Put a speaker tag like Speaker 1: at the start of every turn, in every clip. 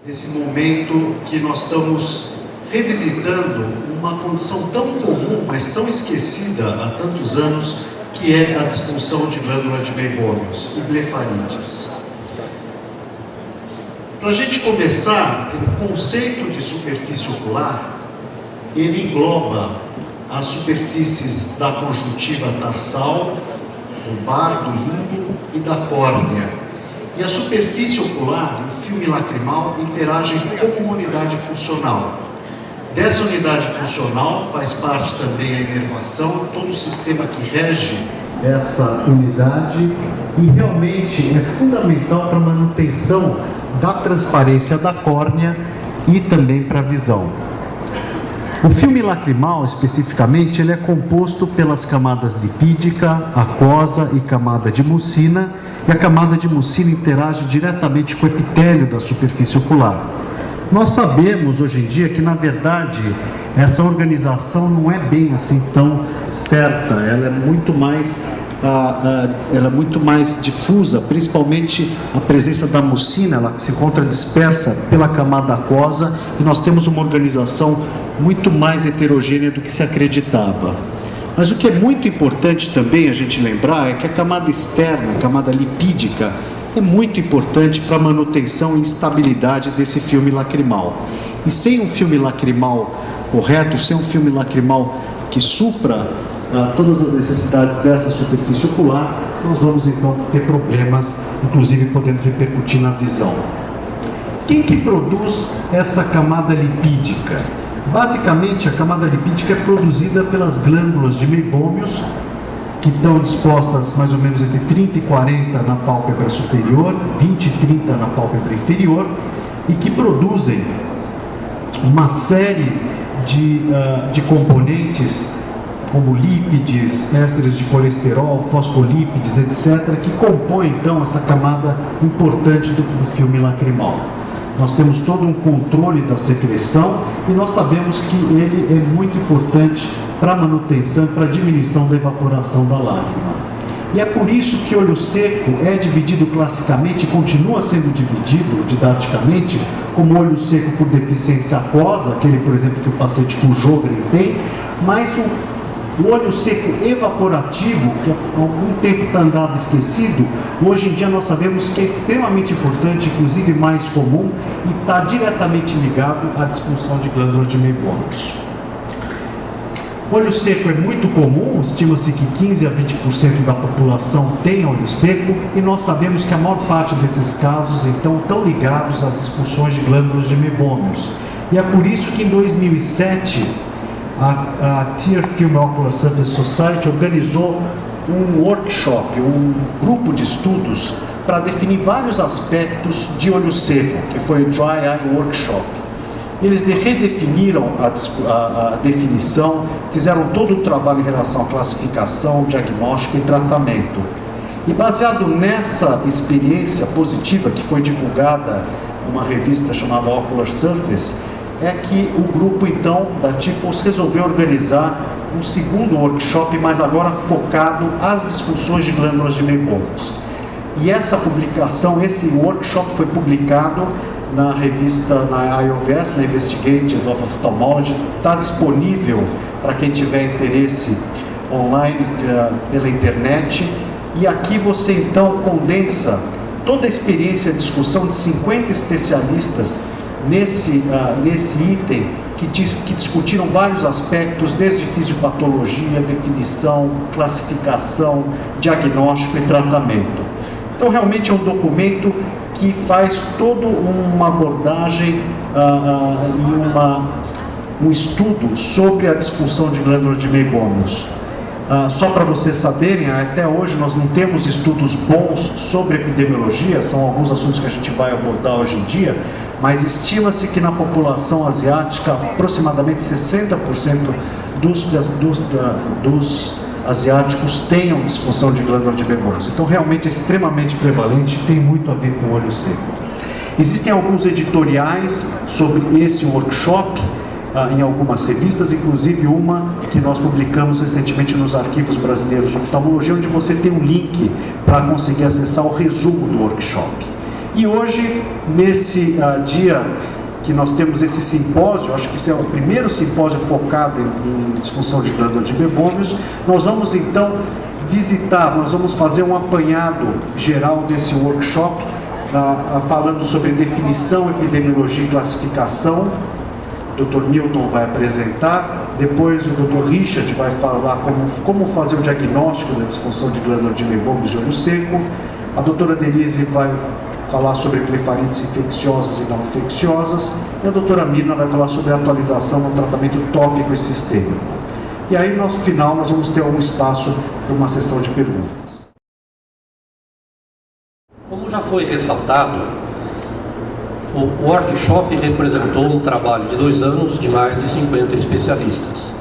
Speaker 1: Esse momento que nós estamos revisitando uma condição tão comum, mas tão esquecida há tantos anos, que é a disfunção de glândula de Meibomius e blefarites. Para a gente começar, o conceito de superfície ocular, ele engloba as superfícies da conjuntiva tarsal, do bar, do limbo e da córnea. E a superfície ocular e o filme lacrimal interagem como uma unidade funcional. Dessa unidade funcional faz parte também a inervação, todo o sistema que rege essa unidade, e realmente é fundamental para a manutenção da transparência da córnea e também para a visão. O filme lacrimal, especificamente, ele é composto pelas camadas lipídica, aquosa e camada de mucina, e a camada de mucina interage diretamente com o epitélio da superfície ocular. Nós sabemos hoje em dia que, na verdade, essa organização não é bem assim tão certa, ela é muito mais difusa, principalmente a presença da mucina, ela se encontra dispersa pela camada aquosa, e nós temos uma organização muito mais heterogênea do que se acreditava. Mas o que é muito importante também a gente lembrar é que a camada externa, a camada lipídica, é muito importante para a manutenção e estabilidade desse filme lacrimal. E sem um filme lacrimal correto, sem um filme lacrimal que supra todas as necessidades dessa superfície ocular, nós vamos então ter problemas, inclusive podendo repercutir na visão. Quem que produz essa camada lipídica? Basicamente, a camada lipídica é produzida pelas glândulas de Meibomius, que estão dispostas mais ou menos entre 30 e 40 na pálpebra superior, 20 e 30 na pálpebra inferior, e que produzem uma série de componentes, como lípides, ésteres de colesterol, fosfolípides, etc., que compõem então essa camada importante do filme lacrimal. Nós temos todo um controle da secreção e nós sabemos que ele é muito importante para a manutenção, para a diminuição da evaporação da lágrima. E é por isso que olho seco é dividido classicamente, e continua sendo dividido didaticamente, como olho seco por deficiência aquosa, aquele, por exemplo, que o paciente com Sjögren tem, mas o olho seco evaporativo, que há algum tempo andava esquecido, hoje em dia nós sabemos que é extremamente importante, inclusive mais comum, e está diretamente ligado à disfunção de glândula de Meibomius. Olho seco é muito comum, estima-se que 15 a 20% da população tem olho seco, e nós sabemos que a maior parte desses casos então estão ligados a disfunções de glândulas de Meibomius. E é por isso que em 2007 a Tear Film Ocular Surface Society organizou um workshop, um grupo de estudos para definir vários aspectos de olho seco, que foi o Dry Eye Workshop. Eles redefiniram a definição, fizeram todo o trabalho em relação à classificação, diagnóstico e tratamento. E baseado nessa experiência positiva que foi divulgada numa revista chamada Ocular Surface, é que o grupo então da TIFOS resolveu organizar um segundo workshop, mas agora focado às disfunções de glândulas de Meibomius. E essa publicação, esse workshop foi publicado na revista, na IOVS, na Investigative of Ophthalmology, está disponível para quem tiver interesse online pela internet, e aqui você então condensa toda a experiência e discussão de 50 especialistas nesse item, que discutiram vários aspectos, desde fisiopatologia, definição, classificação, diagnóstico e tratamento. Então, realmente é um documento que faz toda uma abordagem e um estudo sobre a disfunção de glândula de Meibomius. Só para vocês saberem, até hoje nós não temos estudos bons sobre epidemiologia, são alguns assuntos que a gente vai abordar hoje em dia, mas estima-se que na população asiática, aproximadamente 60% dos asiáticos tenham disfunção de glândula de Meibomius. Então, realmente é extremamente prevalente, tem muito a ver com o olho seco. Existem alguns editoriais sobre esse workshop em algumas revistas, inclusive uma que nós publicamos recentemente nos Arquivos Brasileiros de Oftalmologia, onde você tem um link para conseguir acessar o resumo do workshop. E hoje, nesse dia que nós temos esse simpósio, acho que esse é o primeiro simpósio focado em disfunção de glândula de Meibomius, nós vamos então nós vamos fazer um apanhado geral desse workshop, falando sobre definição, epidemiologia e classificação. O Dr. Milton vai apresentar, depois o Dr. Richard vai falar como fazer o diagnóstico da disfunção de glândula de Meibomius de olho seco, a doutora Denise vai falar sobre blefarites infecciosas e não infecciosas, e a doutora Mirna vai falar sobre a atualização no tratamento tópico e sistêmico. E aí, no final, nós vamos ter algum espaço para uma sessão de perguntas.
Speaker 2: Como já foi ressaltado, o workshop representou um trabalho de 2 anos de mais de 50 especialistas.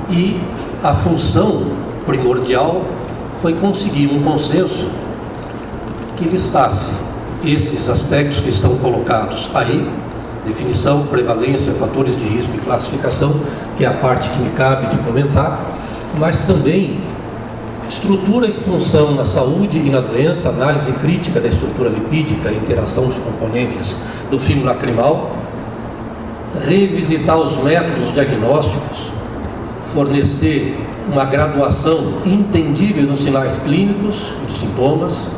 Speaker 2: E a função primordial foi conseguir um consenso que listasse esses aspectos que estão colocados aí: definição, prevalência, fatores de risco e classificação, que é a parte que me cabe de comentar, mas também estrutura e função na saúde e na doença, análise crítica da estrutura lipídica, interação dos componentes do filme lacrimal, revisitar os métodos diagnósticos, fornecer uma graduação entendível dos sinais clínicos e dos sintomas,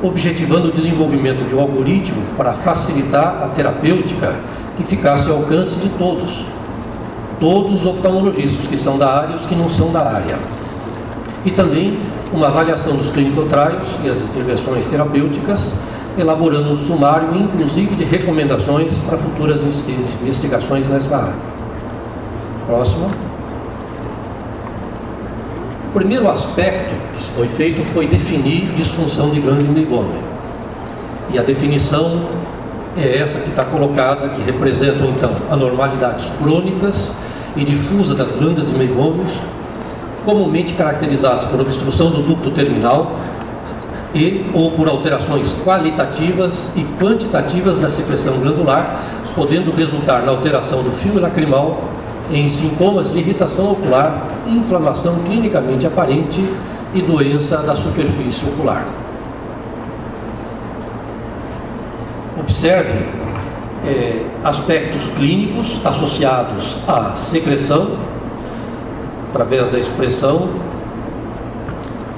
Speaker 2: objetivando o desenvolvimento de um algoritmo para facilitar a terapêutica que ficasse ao alcance de todos os oftalmologistas, que são da área e os que não são da área. E também uma avaliação dos clinical trials e as intervenções terapêuticas, elaborando um sumário, inclusive, de recomendações para futuras investigações nessa área. Próximo. O primeiro aspecto que foi feito foi definir disfunção de glândula de Meibomius. E a definição é essa que está colocada, que representam, então, anormalidades crônicas e difusas das glândulas de Meibomius, comumente caracterizadas por obstrução do ducto terminal ou por alterações qualitativas e quantitativas da secreção glandular, podendo resultar na alteração do filme lacrimal, em sintomas de irritação ocular, inflamação clinicamente aparente e doença da superfície ocular. Observe aspectos clínicos associados à secreção, através da expressão,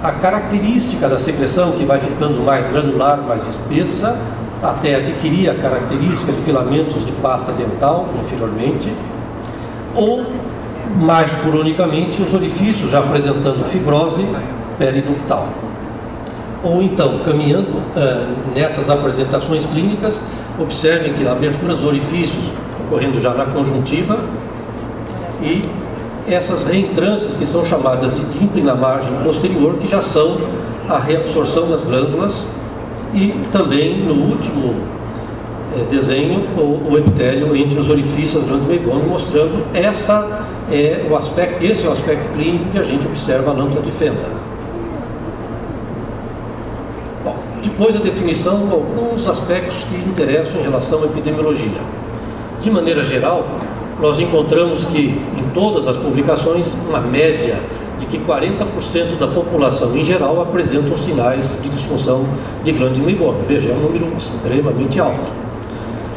Speaker 2: a característica da secreção, que vai ficando mais granular, mais espessa, até adquirir a característica de filamentos de pasta dental inferiormente, ou, mais cronicamente, os orifícios já apresentando fibrose periductal. Ou então, caminhando nessas apresentações clínicas, observem que a abertura dos orifícios ocorrendo já na conjuntiva e essas reentrâncias que são chamadas de dimple na margem posterior, que já são a reabsorção das glândulas, e também no último desenho o epitélio entre os orifícios das glândulas Meibomius, mostrando esse é o aspecto clínico que a gente observa na lâmpada de Fenda. Bom, depois da definição, alguns aspectos que interessam em relação à epidemiologia. De maneira geral, nós encontramos que, em todas as publicações, uma média de que 40% da população em geral apresentam sinais de disfunção de glândula de Meibomius. Veja, é um número extremamente alto.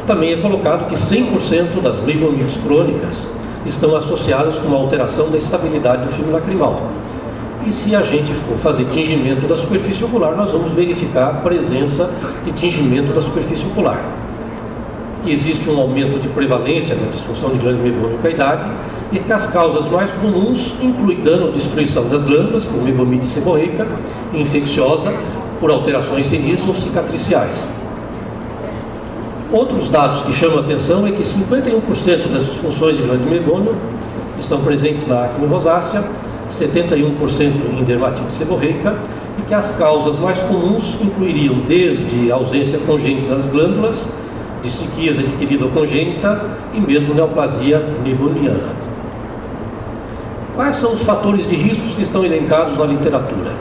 Speaker 2: Também é colocado que 100% das meibomites crônicas estão associadas com uma alteração da estabilidade do filme lacrimal. E se a gente for fazer tingimento da superfície ocular, nós vamos verificar a presença de tingimento da superfície ocular. Que existe um aumento de prevalência da disfunção de glândula de Meibomius com a idade, e que as causas mais comuns incluem dano ou destruição das glândulas por meibomite seborreica e infecciosa por alterações senis ou cicatriciais. Outros dados que chamam a atenção é que 51% das disfunções de glândula de Meibomius estão presentes na acne rosácea, 71% em dermatite seborreica, e que as causas mais comuns incluiriam desde a ausência congênita das glândulas, disquias adquirida ou congênita e mesmo neoplasia meiboniana. Quais são os fatores de riscos que estão elencados na literatura?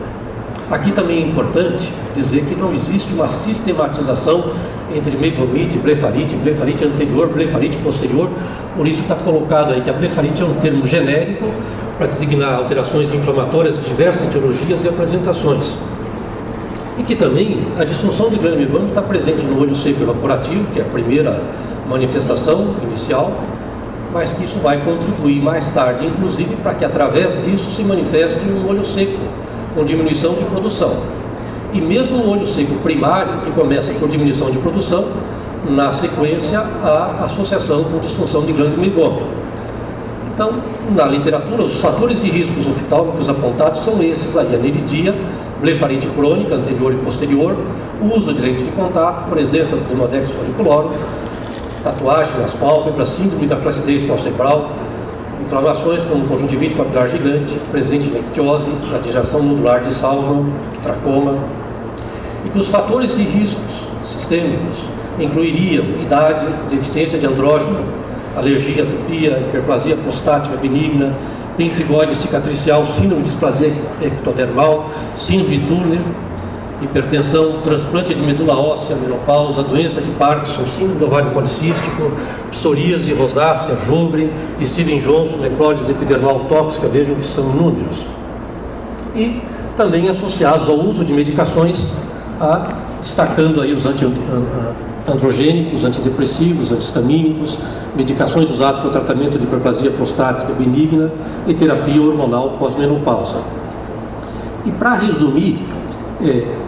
Speaker 2: Aqui também é importante dizer que não existe uma sistematização entre meibomite, blefarite anterior, blefarite posterior, por isso está colocado aí que a blefarite é um termo genérico para designar alterações inflamatórias de diversas etiologias e apresentações. E que também a disfunção de glândula meiobâmica está presente no olho seco evaporativo, que é a primeira manifestação inicial, mas que isso vai contribuir mais tarde, inclusive para que através disso se manifeste um olho seco, com diminuição de produção. E mesmo o olho seco primário, que começa com diminuição de produção, na sequência a associação com disfunção de glândula meibômica. Então, na literatura, os fatores de riscos oftálmicos apontados são esses aí: aniridia, blefarite crônica anterior e posterior, uso de lente de contato, presença do demodex folliculorum, tatuagem nas pálpebras, síndrome da flacidez pós-febral, inflamações como conjuntivite papilar gigante, presente em ictiose, radiação nodular de Salzmann, tracoma, e que os fatores de riscos sistêmicos incluiriam idade, deficiência de andrógeno, alergia, atopia, hiperplasia prostática benigna, pemphigoide cicatricial, síndrome de displasia ectodermal, síndrome de Turner, hipertensão, transplante de medula óssea, menopausa, doença de Parkinson, síndrome do ovário policístico, psoríase, rosácea, Joubert, Steven Johnson, necrólise epidermal tóxica, vejam que são inúmeros. E também associados ao uso de medicações, destacando aí os androgênicos, antidepressivos, antihistamínicos, medicações usadas para o tratamento de hiperplasia prostática benigna e terapia hormonal pós-menopausa. E para resumir,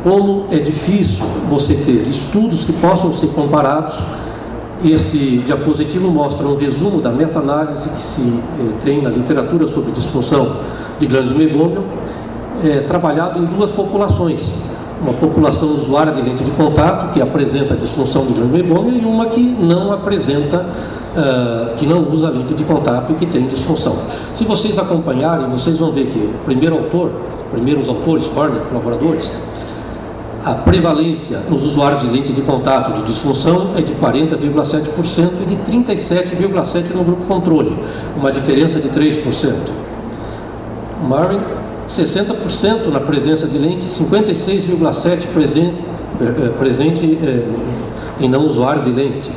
Speaker 2: como é difícil você ter estudos que possam ser comparados, esse diapositivo mostra um resumo da meta-análise que se tem na literatura sobre disfunção de glândula meibômia, trabalhado em duas populações: uma população usuária de lente de contato, que apresenta disfunção de glândula meibômia, e uma que não apresenta, que não usa lente de contato e que tem disfunção. Se vocês acompanharem, vocês vão ver que o primeiros autores, Horner, colaboradores, a prevalência nos usuários de lente de contato de disfunção é de 40,7% e de 37,7% no grupo controle, uma diferença de 3%. Marin, 60% na presença de lente, 56,7% presente em não usuário de lente.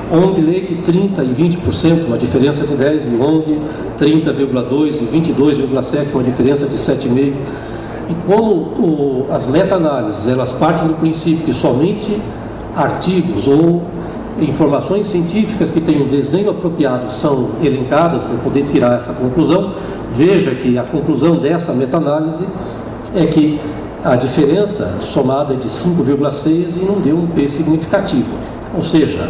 Speaker 2: ONG Lake 30% e 20%, uma diferença de 10%, e ONG 30,2% e 22,7%, uma diferença de 7,5%. E como as meta-análises, elas partem do princípio que somente artigos ou informações científicas que têm um desenho apropriado são elencadas para poder tirar essa conclusão, veja que a conclusão dessa meta-análise é que a diferença somada é de 5,6 e não deu um P significativo. Ou seja,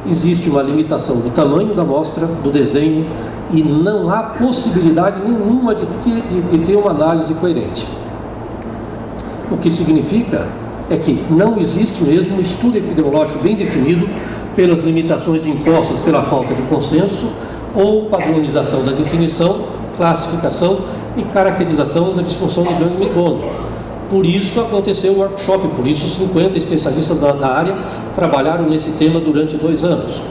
Speaker 2: existe uma limitação do tamanho da amostra, do desenho, e não há possibilidade nenhuma de ter uma análise coerente. O que significa é que não existe mesmo um estudo epidemiológico bem definido pelas limitações impostas pela falta de consenso ou padronização da definição, classificação e caracterização da disfunção de glândula meibômica. Por isso aconteceu o workshop, por isso 50 especialistas da área trabalharam nesse tema durante 2 anos.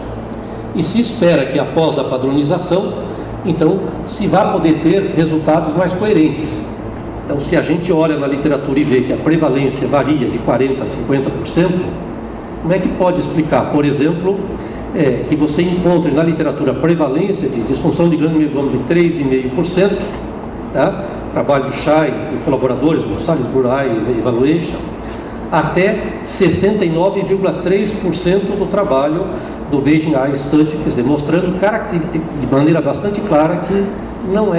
Speaker 2: E se espera que após a padronização, então, se vá poder ter resultados mais coerentes. Então, se a gente olha na literatura e vê que a prevalência varia de 40% a 50%, como é que pode explicar, por exemplo, que você encontre na literatura prevalência de disfunção de glândula meibômica de 3,5%, tá? Trabalho do Shai e colaboradores, Gonçalves Buray e Evaluation, até 69,3% do trabalho do Beijing Eye Study, quer dizer, mostrando de maneira bastante clara que não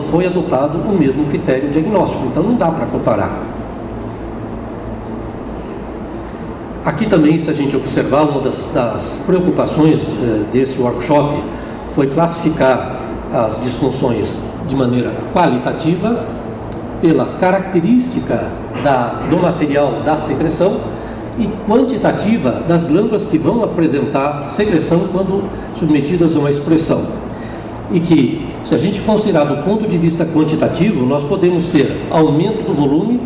Speaker 2: foi adotado o mesmo critério diagnóstico, então não dá para comparar. Aqui também, se a gente observar, uma das preocupações desse workshop foi classificar as disfunções de maneira qualitativa pela característica do material da secreção e quantitativa das glândulas que vão apresentar secreção quando submetidas a uma expressão. E que, se a gente considerar do ponto de vista quantitativo, nós podemos ter aumento do volume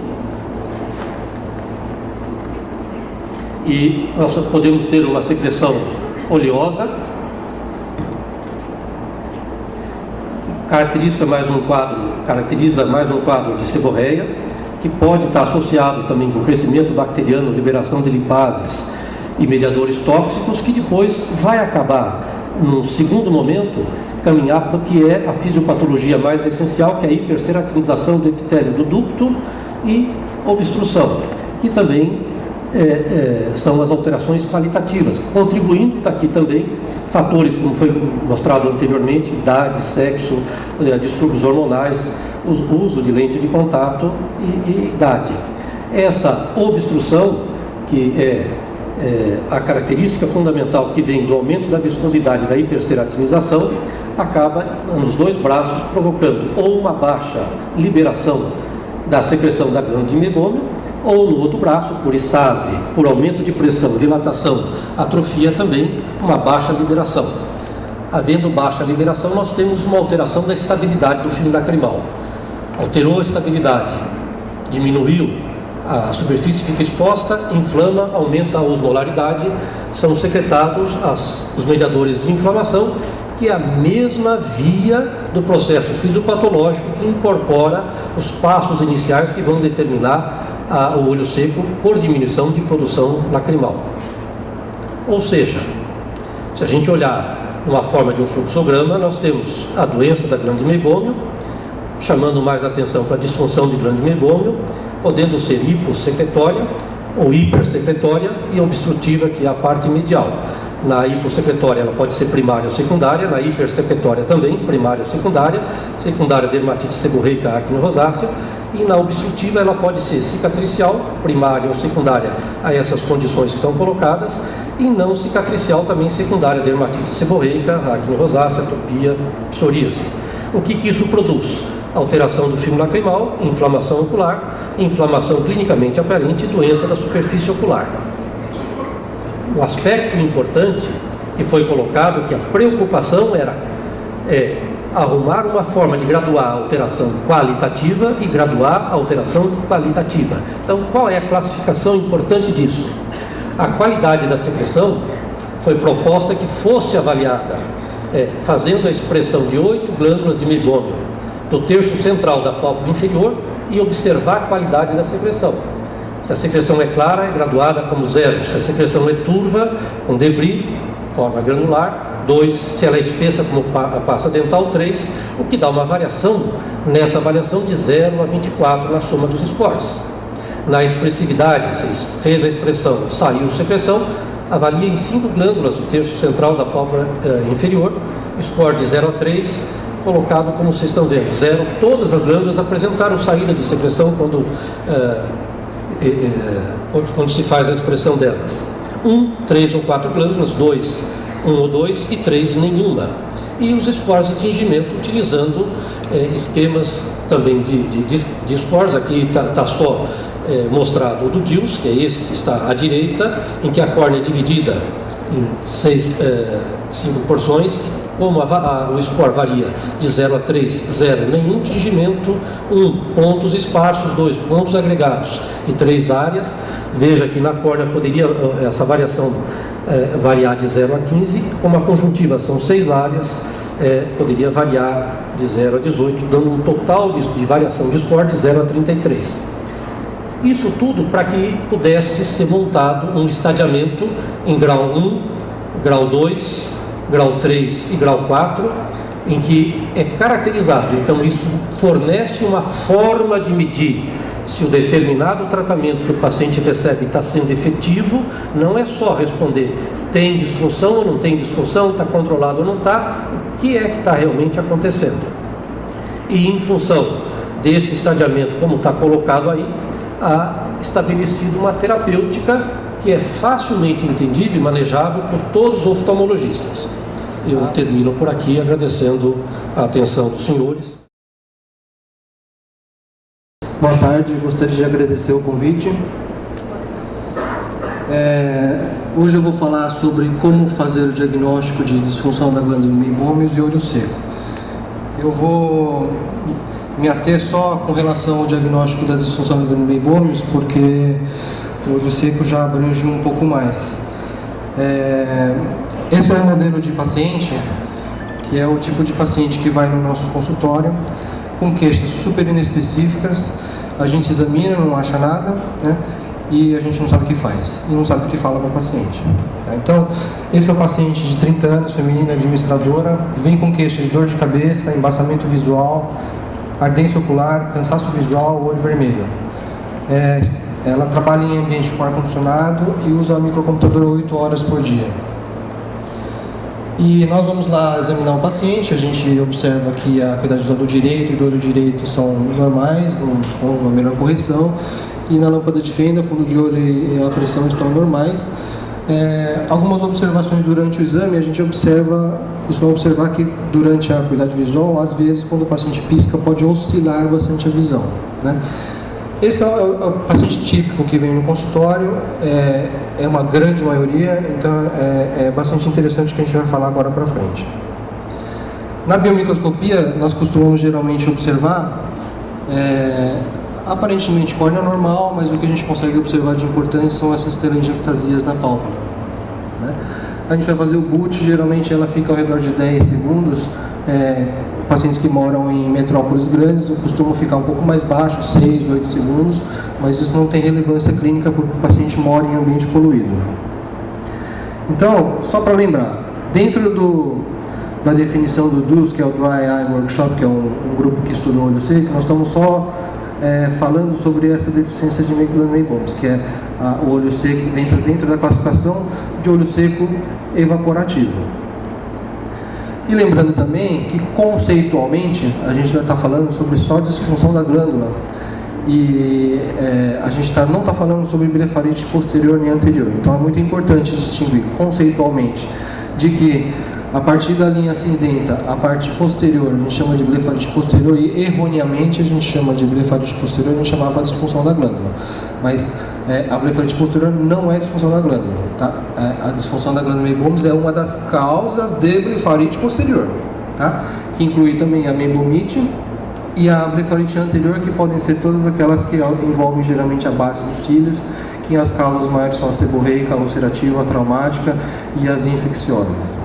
Speaker 2: e nós podemos ter uma secreção oleosa, caracteriza mais um quadro de seborreia, que pode estar associado também com crescimento bacteriano, liberação de lipases e mediadores tóxicos, que depois vai acabar, num segundo momento, caminhar para o que é a fisiopatologia mais essencial, que é a hiperceratinização do epitélio do ducto e obstrução. que também são as alterações qualitativas, contribuindo, está aqui também, fatores como foi mostrado anteriormente, idade, sexo, distúrbios hormonais, o uso de lente de contato e idade. Essa obstrução, que é a característica fundamental que vem do aumento da viscosidade da hiperceratinização, acaba nos dois braços provocando ou uma baixa liberação da secreção da glândula de mebômio, ou no outro braço, por estase, por aumento de pressão, dilatação, atrofia também, uma baixa liberação. Havendo baixa liberação, nós temos uma alteração da estabilidade do fio lacrimal. Alterou a estabilidade, diminuiu, a superfície fica exposta, inflama, aumenta a osmolaridade, são secretados os mediadores de inflamação, que é a mesma via do processo fisiopatológico que incorpora os passos iniciais que vão determinar o olho seco por diminuição de produção lacrimal. Ou seja, se a gente olhar numa forma de um fluxograma, nós temos a doença da glândula de mebômio, chamando mais atenção para a disfunção de glândula de mebômio, podendo ser hipossecretória ou hipersecretória e obstrutiva, que é a parte medial. Na hipossecretória ela pode ser primária ou secundária, na hipersecretória também, primária ou secundária, secundária dermatite seborreica, acne rosácea, e na obstrutiva ela pode ser cicatricial, primária ou secundária a essas condições que estão colocadas, e não cicatricial também secundária, dermatite seborreica, acne rosácea, atopia, psoríase. O que isso produz? Alteração do filme lacrimal, inflamação ocular, inflamação clinicamente aparente e doença da superfície ocular. Um aspecto importante que foi colocado, que a preocupação era arrumar uma forma de graduar a alteração qualitativa e graduar a alteração qualitativa. Então, qual é a classificação importante disso? A qualidade da secreção foi proposta que fosse avaliada fazendo a expressão de 8 glândulas de mebômio do terço central da pálpebra inferior e observar a qualidade da secreção. Se a secreção é clara, é graduada como 0. Se a secreção é turva, com debris, forma granular, 2. Se ela é espessa, como a pasta dental, 3. O que dá uma variação nessa avaliação de 0 a 24 na soma dos scores. Na expressividade, se fez a expressão, saiu secreção, avalia em 5 glândulas do terço central da pálpebra inferior, score de 0 a 3, colocado como vocês estão vendo, 0, todas as glândulas apresentaram saída de secreção quando se faz a expressão delas. 1, 3 ou 4 glândulas, 2, 1 ou 2 e 3, nenhuma. E os scores de tingimento utilizando esquemas também de scores. Aqui está só mostrado o do DILS, que é esse que está à direita, em que a córnea é dividida em 5 porções. Como o score varia de 0 a 3, 0, nenhum tingimento, 1, pontos esparsos, 2, pontos agregados e 3 áreas. Veja que na córnea poderia essa variação variar de 0 a 15, como a conjuntiva são 6 áreas, poderia variar de 0 a 18, dando um total de variação de score de 0 a 33. Isso tudo para que pudesse ser montado um estadiamento em grau 1, grau 2, grau 3 e grau 4, em que é caracterizado. Então isso fornece uma forma de medir se o determinado tratamento que o paciente recebe está sendo efetivo. Não é só responder tem disfunção ou não tem disfunção, está controlado ou não está, o que é que está realmente acontecendo. E em função desse estadiamento, como está colocado aí, há estabelecido uma terapêutica que é facilmente entendível e manejável por todos os oftalmologistas. Eu termino por aqui agradecendo a atenção dos senhores.
Speaker 3: Boa tarde, gostaria de agradecer o convite. Hoje eu vou falar sobre como fazer o diagnóstico de disfunção da glândula de mebômio e olho seco. Eu vou me ater só com relação ao diagnóstico da disfunção da glândula de mebômio, porque o olho seco já abrange um pouco mais. Esse é o modelo de paciente, que é o tipo de paciente que vai no nosso consultório com queixas super inespecíficas. A gente examina, não acha nada, né? E a gente não sabe o que faz, e não sabe o que fala para o paciente. Tá? Então, esse é o paciente de 30 anos, feminina, administradora, vem com queixa de dor de cabeça, embaçamento visual, ardência ocular, cansaço visual, olho vermelho. Ela trabalha em ambiente com ar-condicionado e usa microcomputador 8 horas por dia. E nós vamos lá examinar o paciente, a gente observa que a acuidade visual do direito e do olho direito são normais, com uma melhor correção, e na lâmpada de fenda, fundo de olho e a correção estão normais. Algumas observações durante o exame, a gente costuma observar que durante a acuidade visual, às vezes, quando o paciente pisca, pode oscilar bastante a visão, né? Esse é o paciente típico que vem no consultório, é uma grande maioria, então é bastante interessante o que a gente vai falar agora para frente. Na biomicroscopia, nós costumamos geralmente observar, aparentemente córnea normal, mas o que a gente consegue observar de importante são essas telangiectasias na pálpebra, né? A gente vai fazer o boot, geralmente ela fica ao redor de 10 segundos. Pacientes que moram em metrópoles grandes costumam ficar um pouco mais baixo, 6, 8 segundos, mas isso não tem relevância clínica porque o paciente mora em ambiente poluído. Então, só para lembrar, dentro da definição do DUS, que é o Dry Eye Workshop, que é um grupo que estuda o olho seco, nós estamos só falando sobre essa deficiência de Macular-Meibomius, que é o olho seco dentro da classificação de olho seco evaporativo. E lembrando também que conceitualmente a gente vai estar falando sobre só disfunção da glândula e a gente não está falando sobre blefarite posterior nem anterior. Então é muito importante distinguir conceitualmente de que a partir da linha cinzenta, a parte posterior a gente chama de blefarite posterior e erroneamente a gente chama de blefarite posterior, a gente chamava de disfunção da glândula. Mas a blefarite posterior não é disfunção da glândula, tá? A disfunção da glândula Meibomius é uma das causas de blefarite posterior, tá? Que inclui também a meibomite e a blefarite anterior, que podem ser todas aquelas que envolvem geralmente a base dos cílios, que as causas maiores são a seborreica, a ulcerativa, a traumática e as infecciosas.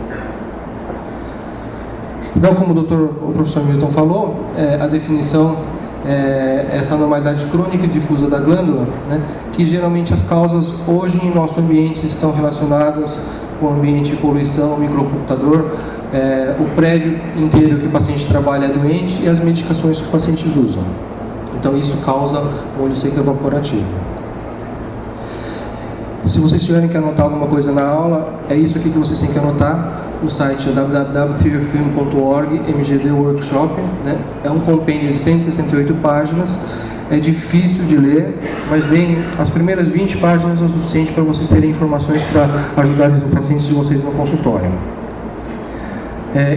Speaker 3: Então, como o professor Milton falou, a definição é essa anormalidade crônica e difusa da glândula, né, que geralmente as causas hoje em nosso ambiente estão relacionadas com o ambiente de poluição, microcomputador, o prédio inteiro que o paciente trabalha é doente e as medicações que os pacientes usam. Então isso causa o olho seco evaporativo. Se vocês tiverem que anotar alguma coisa na aula, é isso aqui que vocês têm que anotar. O site é www.triofilm.org, MGD Workshop, né? É um compêndio de 168 páginas, é difícil de ler, mas leem as primeiras 20 páginas é o suficiente para vocês terem informações para ajudar os pacientes de vocês no consultório.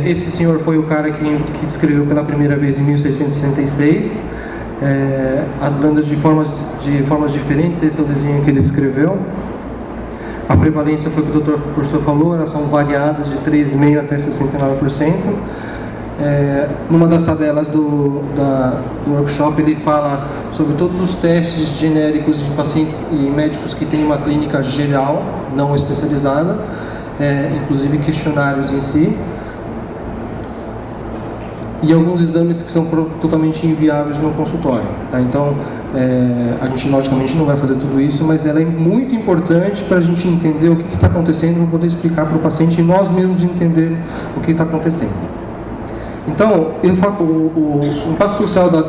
Speaker 3: Esse senhor foi o cara que descreveu pela primeira vez em 1666 as glândulas de formas diferentes. Esse é o desenho que ele descreveu. A prevalência foi o que o professor falou, elas são variadas de 3,5% até 69%. Numa das tabelas do workshop ele fala sobre todos os testes genéricos de pacientes e médicos que têm uma clínica geral, não especializada, inclusive questionários em si. E alguns exames que são totalmente inviáveis no consultório, tá? Então, a gente logicamente não vai fazer tudo isso, mas ela é muito importante para a gente entender o que está acontecendo, para poder explicar para o paciente e nós mesmos entender o que está acontecendo. Então, o impacto social da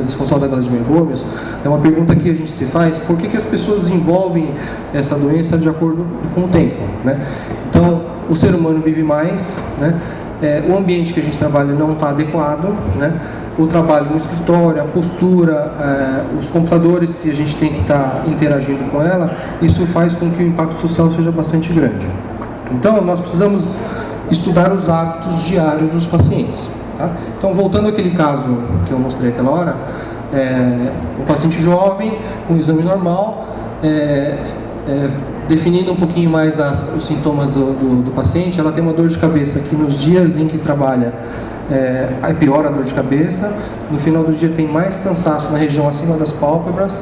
Speaker 3: disfunção da glândula de Meibomius é uma pergunta que a gente se faz: por que as pessoas desenvolvem essa doença de acordo com o tempo, né? Então, o ser humano vive mais, né? O ambiente que a gente trabalha não está adequado, né? O trabalho no escritório, a postura, os computadores que a gente tem que estar interagindo com ela, isso faz com que o impacto social seja bastante grande. Então, nós precisamos estudar os hábitos diários dos pacientes, tá? Então, voltando àquele caso que eu mostrei aquela hora, um paciente jovem, com um exame normal, definindo um pouquinho mais os sintomas do paciente, ela tem uma dor de cabeça que nos dias em que trabalha aí piora a dor de cabeça, no final do dia tem mais cansaço na região acima das pálpebras,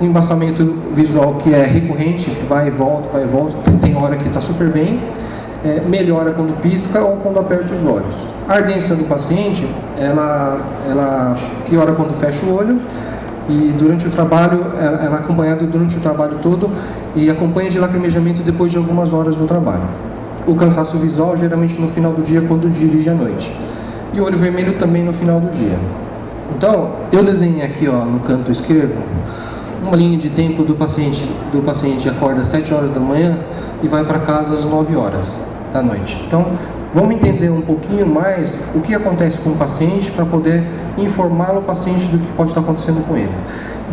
Speaker 3: um embaçamento visual que é recorrente, que vai e volta, tem hora que está super bem, melhora quando pisca ou quando aperta os olhos. A ardência do paciente, ela piora quando fecha o olho, e durante o trabalho, ela é acompanhada durante o trabalho todo e acompanha de lacrimejamento depois de algumas horas do trabalho. O cansaço visual, geralmente no final do dia, quando dirige à noite. E o olho vermelho também no final do dia. Então, eu desenhei aqui, ó, no canto esquerdo, uma linha de tempo do paciente acorda às 7 horas da manhã e vai para casa às 9 horas da noite. Então, vamos entender um pouquinho mais o que acontece com o paciente para poder informar o paciente do que pode estar acontecendo com ele.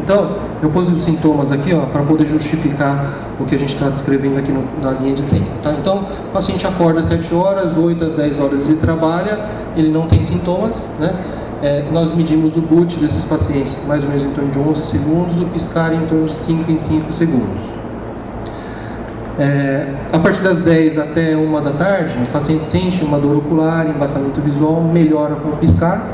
Speaker 3: Então, eu pus os sintomas aqui para poder justificar o que a gente está descrevendo aqui na linha de tempo. Tá? Então, o paciente acorda às 7 horas, 8 às 10 horas ele trabalha, ele não tem sintomas, né? Nós medimos o boot desses pacientes mais ou menos em torno de 11 segundos, o piscar em torno de 5 em 5 segundos. A partir das 10 até 1 da tarde, o paciente sente uma dor ocular, embaçamento visual, melhora com o piscar.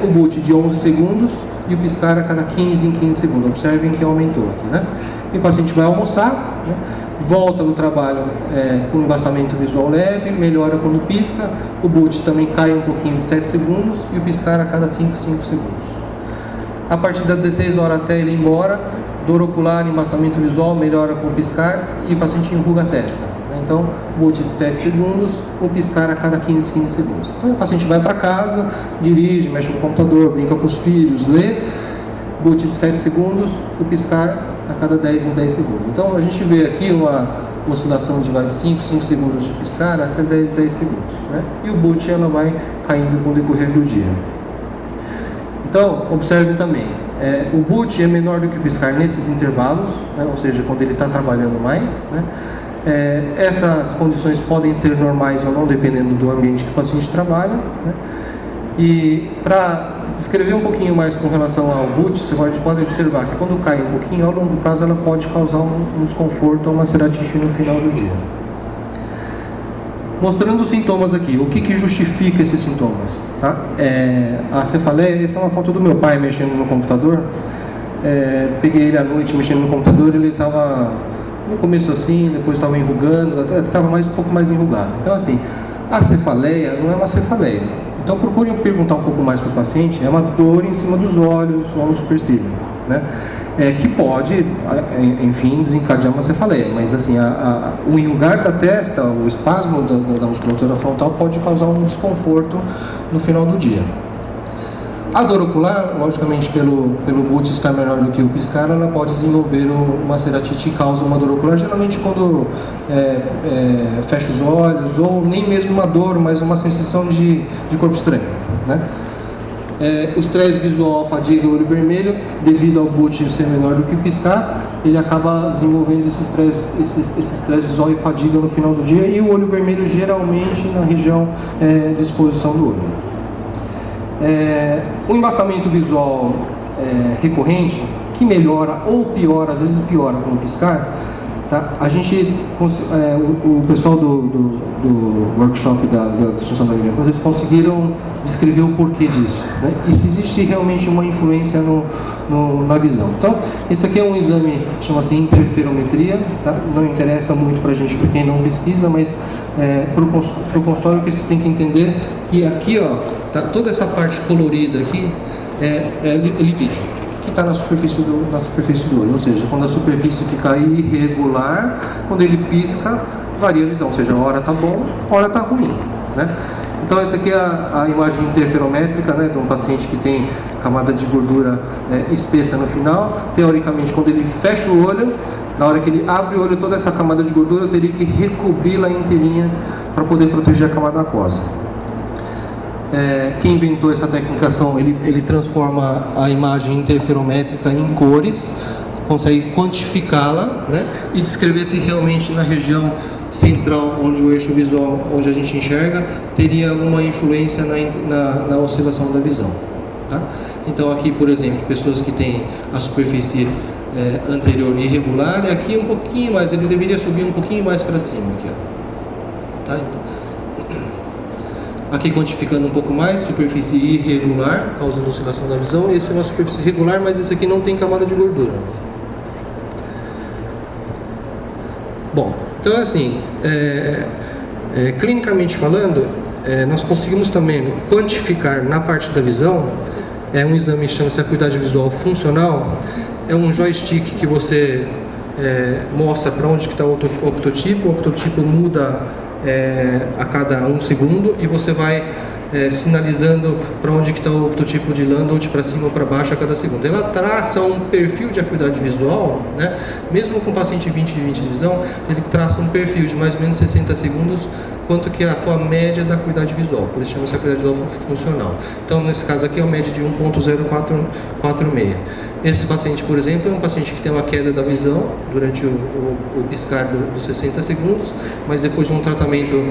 Speaker 3: O boot de 11 segundos e o piscar a cada 15 em 15 segundos. Observem que aumentou aqui, né? E o paciente vai almoçar, né? Volta do trabalho com embaçamento visual leve, melhora quando pisca, o boot também cai um pouquinho de 7 segundos e o piscar a cada 5 segundos. A partir das 16 horas até ele ir embora, dor ocular, embaçamento visual, melhora com o piscar e o paciente enruga a testa. Então, boot de 7 segundos, o piscar a cada 15 segundos. Então, o paciente vai para casa, dirige, mexe no computador, brinca com os filhos, lê, boot de 7 segundos, o piscar a cada 10 em 10 segundos. Então, a gente vê aqui uma oscilação de 5 segundos de piscar até 10 segundos. Né? E o boot ela vai caindo com o decorrer do dia. Então, observem também, o boot é menor do que o piscar nesses intervalos, né? Ou seja, quando ele está trabalhando mais, né? Essas condições podem ser normais ou não, dependendo do ambiente que o paciente trabalha, né? E para descrever um pouquinho mais com relação ao boot, você pode observar que quando cai um pouquinho, ao longo prazo ela pode causar um desconforto ou uma ceratite no final do dia. Mostrando os sintomas aqui, o que justifica esses sintomas? Tá? A cefaleia, essa é uma foto do meu pai mexendo no computador. Peguei ele à noite mexendo no computador, ele estava no começo assim, depois estava enrugando, estava um pouco mais enrugado. Então assim, a cefaleia não é uma cefaleia. Então procurem perguntar um pouco mais para o paciente, é uma dor em cima dos olhos ou no supercílio, né? Que pode, enfim, desencadear uma cefaleia, mas assim, o enrugar da testa, o espasmo da musculatura frontal pode causar um desconforto no final do dia. A dor ocular, logicamente, pelo boot estar menor do que o piscar, ela pode desenvolver uma ceratite e causa uma dor ocular, geralmente quando fecha os olhos, ou nem mesmo uma dor, mas uma sensação de corpo estranho, né? O estresse visual, fadiga, olho vermelho, devido ao boot ser menor do que o piscar, ele acaba desenvolvendo esse estresse visual e fadiga no final do dia, e o olho vermelho geralmente na região de exposição do olho. O embaçamento visual recorrente, que melhora ou piora, às vezes piora com o piscar, tá? A gente, o pessoal do workshop da disfunção da linha, eles conseguiram descrever o porquê disso, né? E se existe realmente uma influência na visão. Então, esse aqui é um exame, chama-se interferometria, tá? Não interessa muito para a gente, para quem não pesquisa, mas para o consultório que vocês têm que entender que aqui, tá, toda essa parte colorida aqui é lipídio, que está na superfície do olho, ou seja, quando a superfície fica irregular, quando ele pisca, varia a visão, ou seja, a hora está bom, a hora está ruim, né? Então essa aqui é a imagem interferométrica, né, de um paciente que tem camada de gordura espessa no final. Teoricamente, quando ele fecha o olho, na hora que ele abre o olho, toda essa camada de gordura eu teria que recobri-la inteirinha para poder proteger a camada aquosa. Quem inventou essa técnica ele transforma a imagem interferométrica em cores, consegue quantificá-la, né, e descrever se realmente na região central, onde o eixo visual, onde a gente enxerga, teria alguma influência na oscilação da visão. Tá? Então aqui, por exemplo, pessoas que têm a superfície anterior irregular, e aqui um pouquinho mais, ele deveria subir um pouquinho mais para cima. Aqui, tá? Aqui quantificando um pouco mais, superfície irregular, causando oscilação da visão. Esse é uma superfície regular, mas esse aqui não tem camada de gordura. Bom, então assim, clinicamente falando, nós conseguimos também quantificar na parte da visão, um exame que chama-se acuidade visual funcional, é um joystick que você mostra para onde está o octotipo muda a cada 1 segundo, e você vai sinalizando para onde que está o tipo de Landolt, para cima ou para baixo a cada segundo. Ela traça um perfil de acuidade visual, né? Mesmo com paciente 20 de visão, ele traça um perfil de mais ou menos 60 segundos, quanto que é a tua média da acuidade visual, por isso chama-se acuidade visual funcional. Então, nesse caso aqui, é uma média de 1.0446. Esse paciente, por exemplo, é um paciente que tem uma queda da visão durante o piscar dos 60 segundos, mas depois de um tratamento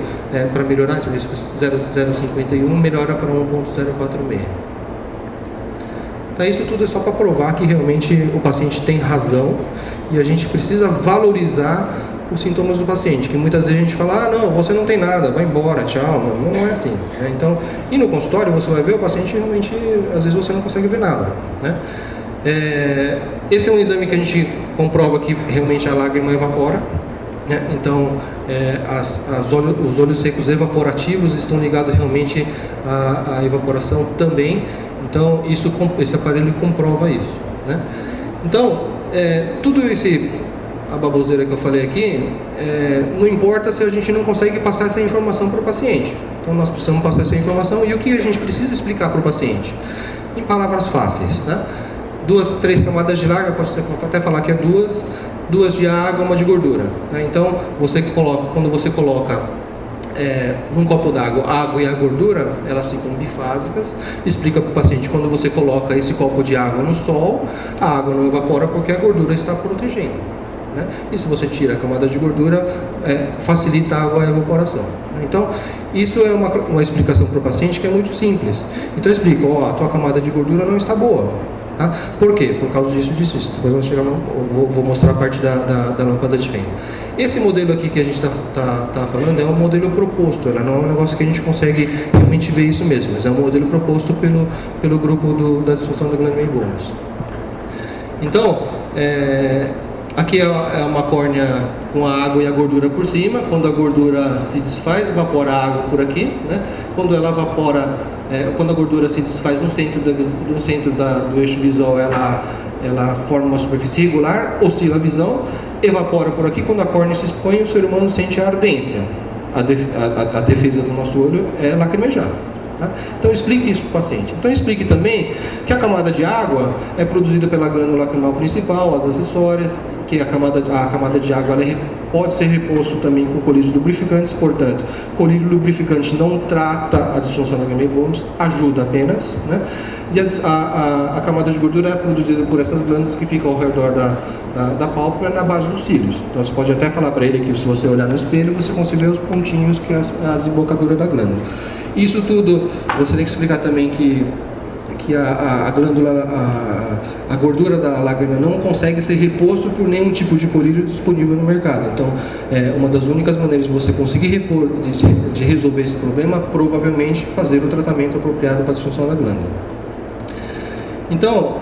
Speaker 3: para melhorar, 0,051, melhora para 1.046. Então, isso tudo é só para provar que realmente o paciente tem razão e a gente precisa valorizar os sintomas do paciente, que muitas vezes a gente fala, não, você não tem nada, vai embora, tchau, não é assim, né? Então, e no consultório você vai ver o paciente realmente, às vezes você não consegue ver nada, né? Esse é um exame que a gente comprova que realmente a lágrima evapora, né? Então, os olhos secos evaporativos estão ligados realmente à evaporação também, então esse aparelho comprova isso, né? Então, tudo a baboseira que eu falei aqui, não importa se a gente não consegue passar essa informação para o paciente. Então nós precisamos passar essa informação e o que a gente precisa explicar para o paciente? Em palavras fáceis, né? 3 camadas de lágrima, pode até falar que é duas de água, uma de gordura, né? Então quando você coloca num copo d'água, a água e a gordura, elas ficam bifásicas. Explica para o paciente, quando você coloca esse copo de água no sol, a água não evapora porque a gordura está protegendo, né? E se você tira a camada de gordura, facilita a evaporação, né? Então, isso é uma explicação para o paciente que é muito simples. Então, eu explico, a tua camada de gordura não está boa, tá? Por quê? Por causa disso. Depois vamos chegar vou mostrar a parte da lâmpada de Fendel. Esse modelo aqui que a gente está falando é um modelo proposto, ela não é um negócio que a gente consegue realmente ver isso mesmo, mas é um modelo proposto pelo grupo da disfunção da glândula Meibom. Então, aqui é uma córnea com a água e a gordura por cima. Quando a gordura se desfaz, evapora a água por aqui, né? Quando ela evapora, quando a gordura se desfaz no centro do eixo visual, ela forma uma superfície regular, oscila a visão, evapora por aqui. Quando a córnea se expõe, o ser humano sente a ardência. A defesa do nosso olho é lacrimejar, tá? Então explique isso para o paciente. Então explique também que a camada de água é produzida pela glândula lacrimal principal, as acessórias, que a camada de água pode ser reposto também com colírios lubrificantes. Portanto, colírio lubrificante não trata a disfunção da glândula Meibom, ajuda apenas, né? E a camada de gordura é produzida por essas glândulas que ficam ao redor da pálpebra, na base dos cílios. Então você pode até falar para ele que, se você olhar no espelho, você consegue ver os pontinhos que é a desembocadura da glândula. Isso tudo você tem que explicar também que a glândula, a gordura da lágrima não consegue ser reposto por nenhum tipo de colírio disponível no mercado. Então, uma das únicas maneiras de você conseguir repor, de resolver esse problema, provavelmente fazer o tratamento apropriado para a disfunção da glândula. Então,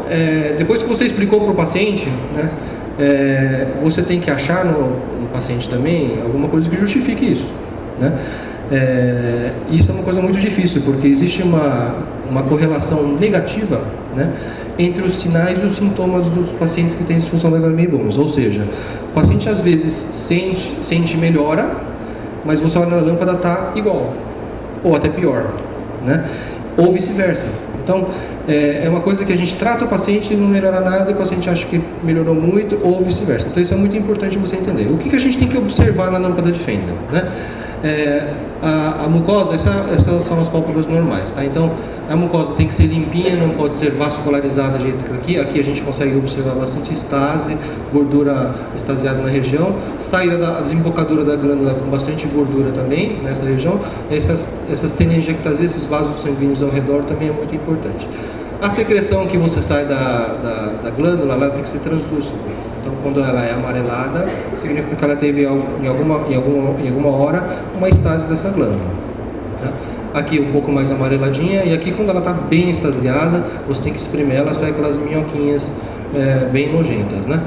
Speaker 3: depois que você explicou para o paciente, né, você tem que achar no paciente também alguma coisa que justifique isso, né? Isso é uma coisa muito difícil, porque existe uma correlação negativa, né, entre os sinais e os sintomas dos pacientes que têm disfunção da glândula Meibom. Ou seja, o paciente às vezes sente melhora, mas você olha na lâmpada, está igual, ou até pior, né? Ou vice-versa. Então, é uma coisa que a gente trata o paciente e não melhora nada, e o paciente acha que melhorou muito, ou vice-versa. Então, isso é muito importante você entender. O que a gente tem que observar na lâmpada de Fendel, né? A mucosa, essas são as pálpebras normais, tá? Então, a mucosa tem que ser limpinha, não pode ser vascularizada do jeito que aqui. Aqui a gente consegue observar bastante estase, gordura extasiada na região, saída da desembocadura da glândula com bastante gordura também nessa região. Essas telangiectasias, esses vasos sanguíneos ao redor também é muito importante. A secreção que você sai da glândula, ela tem que ser translúcida. Então, quando ela é amarelada, significa que ela teve em alguma hora uma estase dessa glândula, tá? Aqui um pouco mais amareladinha, e aqui, quando ela está bem extasiada, você tem que espremer ela, sai aquelas minhoquinhas bem nojentas, né?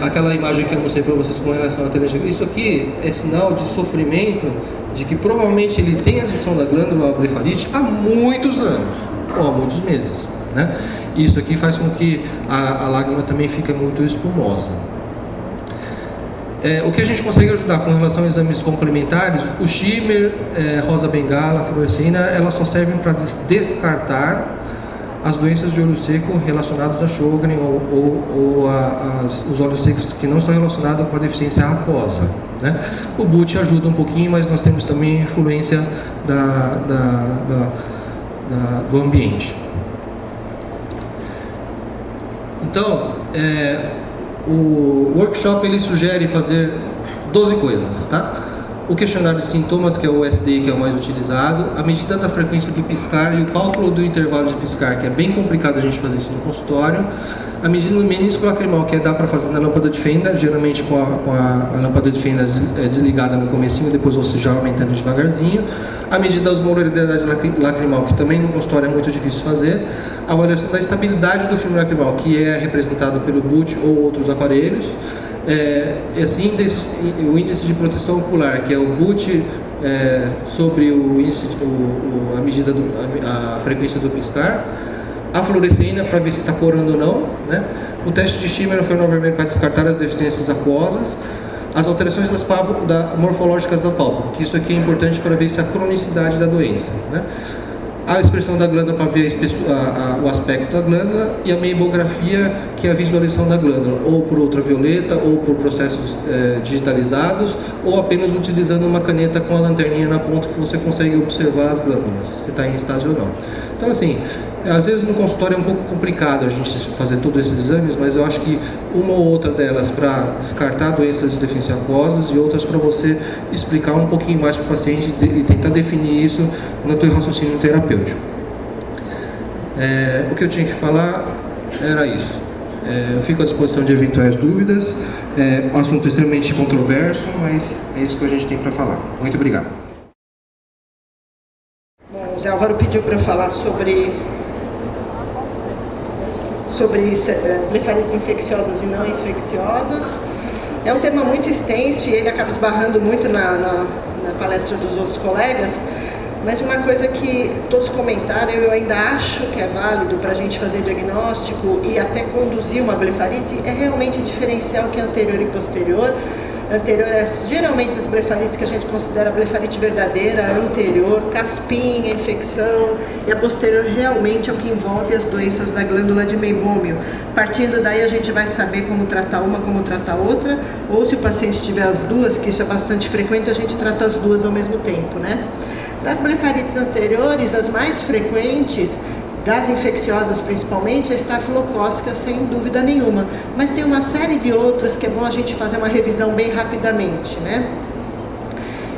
Speaker 3: Aquela imagem que eu mostrei para vocês com relação à telangiectasia, isso aqui é sinal de sofrimento, de que provavelmente ele tem a disfunção da glândula blefarite há muitos anos, ou há muitos meses, né? Isso aqui faz com que a lágrima também fique muito espumosa. O que a gente consegue ajudar com relação a exames complementares, o shimmer, rosa bengala, fluoresceína, elas só servem para descartar as doenças de olho seco relacionadas a Sjögren ou os olhos secos que não estão relacionados com a deficiência aquosa, né? O BUT ajuda um pouquinho, mas nós temos também influência do ambiente. Então, o workshop ele sugere fazer 12 coisas, tá? O questionário de sintomas, que é o USD, que é o mais utilizado, a medida da frequência do piscar e o cálculo do intervalo de piscar, que é bem complicado a gente fazer isso no consultório, a medida do menisco lacrimal, que dá para fazer na lâmpada de fenda, geralmente com a lâmpada de fenda desligada no comecinho, depois você já aumentando devagarzinho, a medida da osmolaridade lacrimal, que também no consultório é muito difícil fazer, a avaliação da estabilidade do filme lacrimal, que é representado pelo BUT ou outros aparelhos, o índice de proteção ocular, que é o BUT sobre a medida a frequência do piscar, a fluoresceína para ver se está corando ou não, né? O teste de shimmer no fenol vermelho para descartar as deficiências aquosas, as alterações morfológicas da pálpebra, que isso aqui é importante para ver se a cronicidade da doença, né? A expressão da glândula para ver o aspecto da glândula, e a meibografia, que é a visualização da glândula, ou por ultravioleta, ou por processos digitalizados, ou apenas utilizando uma caneta com a lanterninha na ponta que você consegue observar as glândulas, se está em estágio ou não. Então, assim, às vezes no consultório é um pouco complicado a gente fazer todos esses exames, mas eu acho que uma ou outra delas para descartar doenças de deficiência aquosas e outras para você explicar um pouquinho mais para o paciente e tentar definir isso no teu raciocínio terapêutico. O que eu tinha que falar era isso. Eu fico à disposição de eventuais dúvidas. É um assunto extremamente controverso, mas é isso que a gente tem para falar. Muito obrigado.
Speaker 4: Bom, o Zé Álvaro pediu para eu falar sobre blefarites infecciosas e não infecciosas. É um tema muito extenso e ele acaba esbarrando muito na palestra dos outros colegas, mas uma coisa que todos comentaram, eu ainda acho que é válido para a gente fazer diagnóstico e até conduzir uma blefarite, é realmente diferenciar o que é anterior e posterior. Anterior é geralmente as blefarites que a gente considera blefarite verdadeira, anterior, caspinha, infecção, e a posterior realmente é o que envolve as doenças da glândula de Meibômio. Partindo daí a gente vai saber como tratar uma, como tratar outra, ou se o paciente tiver as duas, que isso é bastante frequente, a gente trata as duas ao mesmo tempo, né? Das blefarites anteriores, as mais frequentes, das infecciosas principalmente, a estafilocócica sem dúvida nenhuma, mas tem uma série de outras que é bom a gente fazer uma revisão bem rapidamente, né?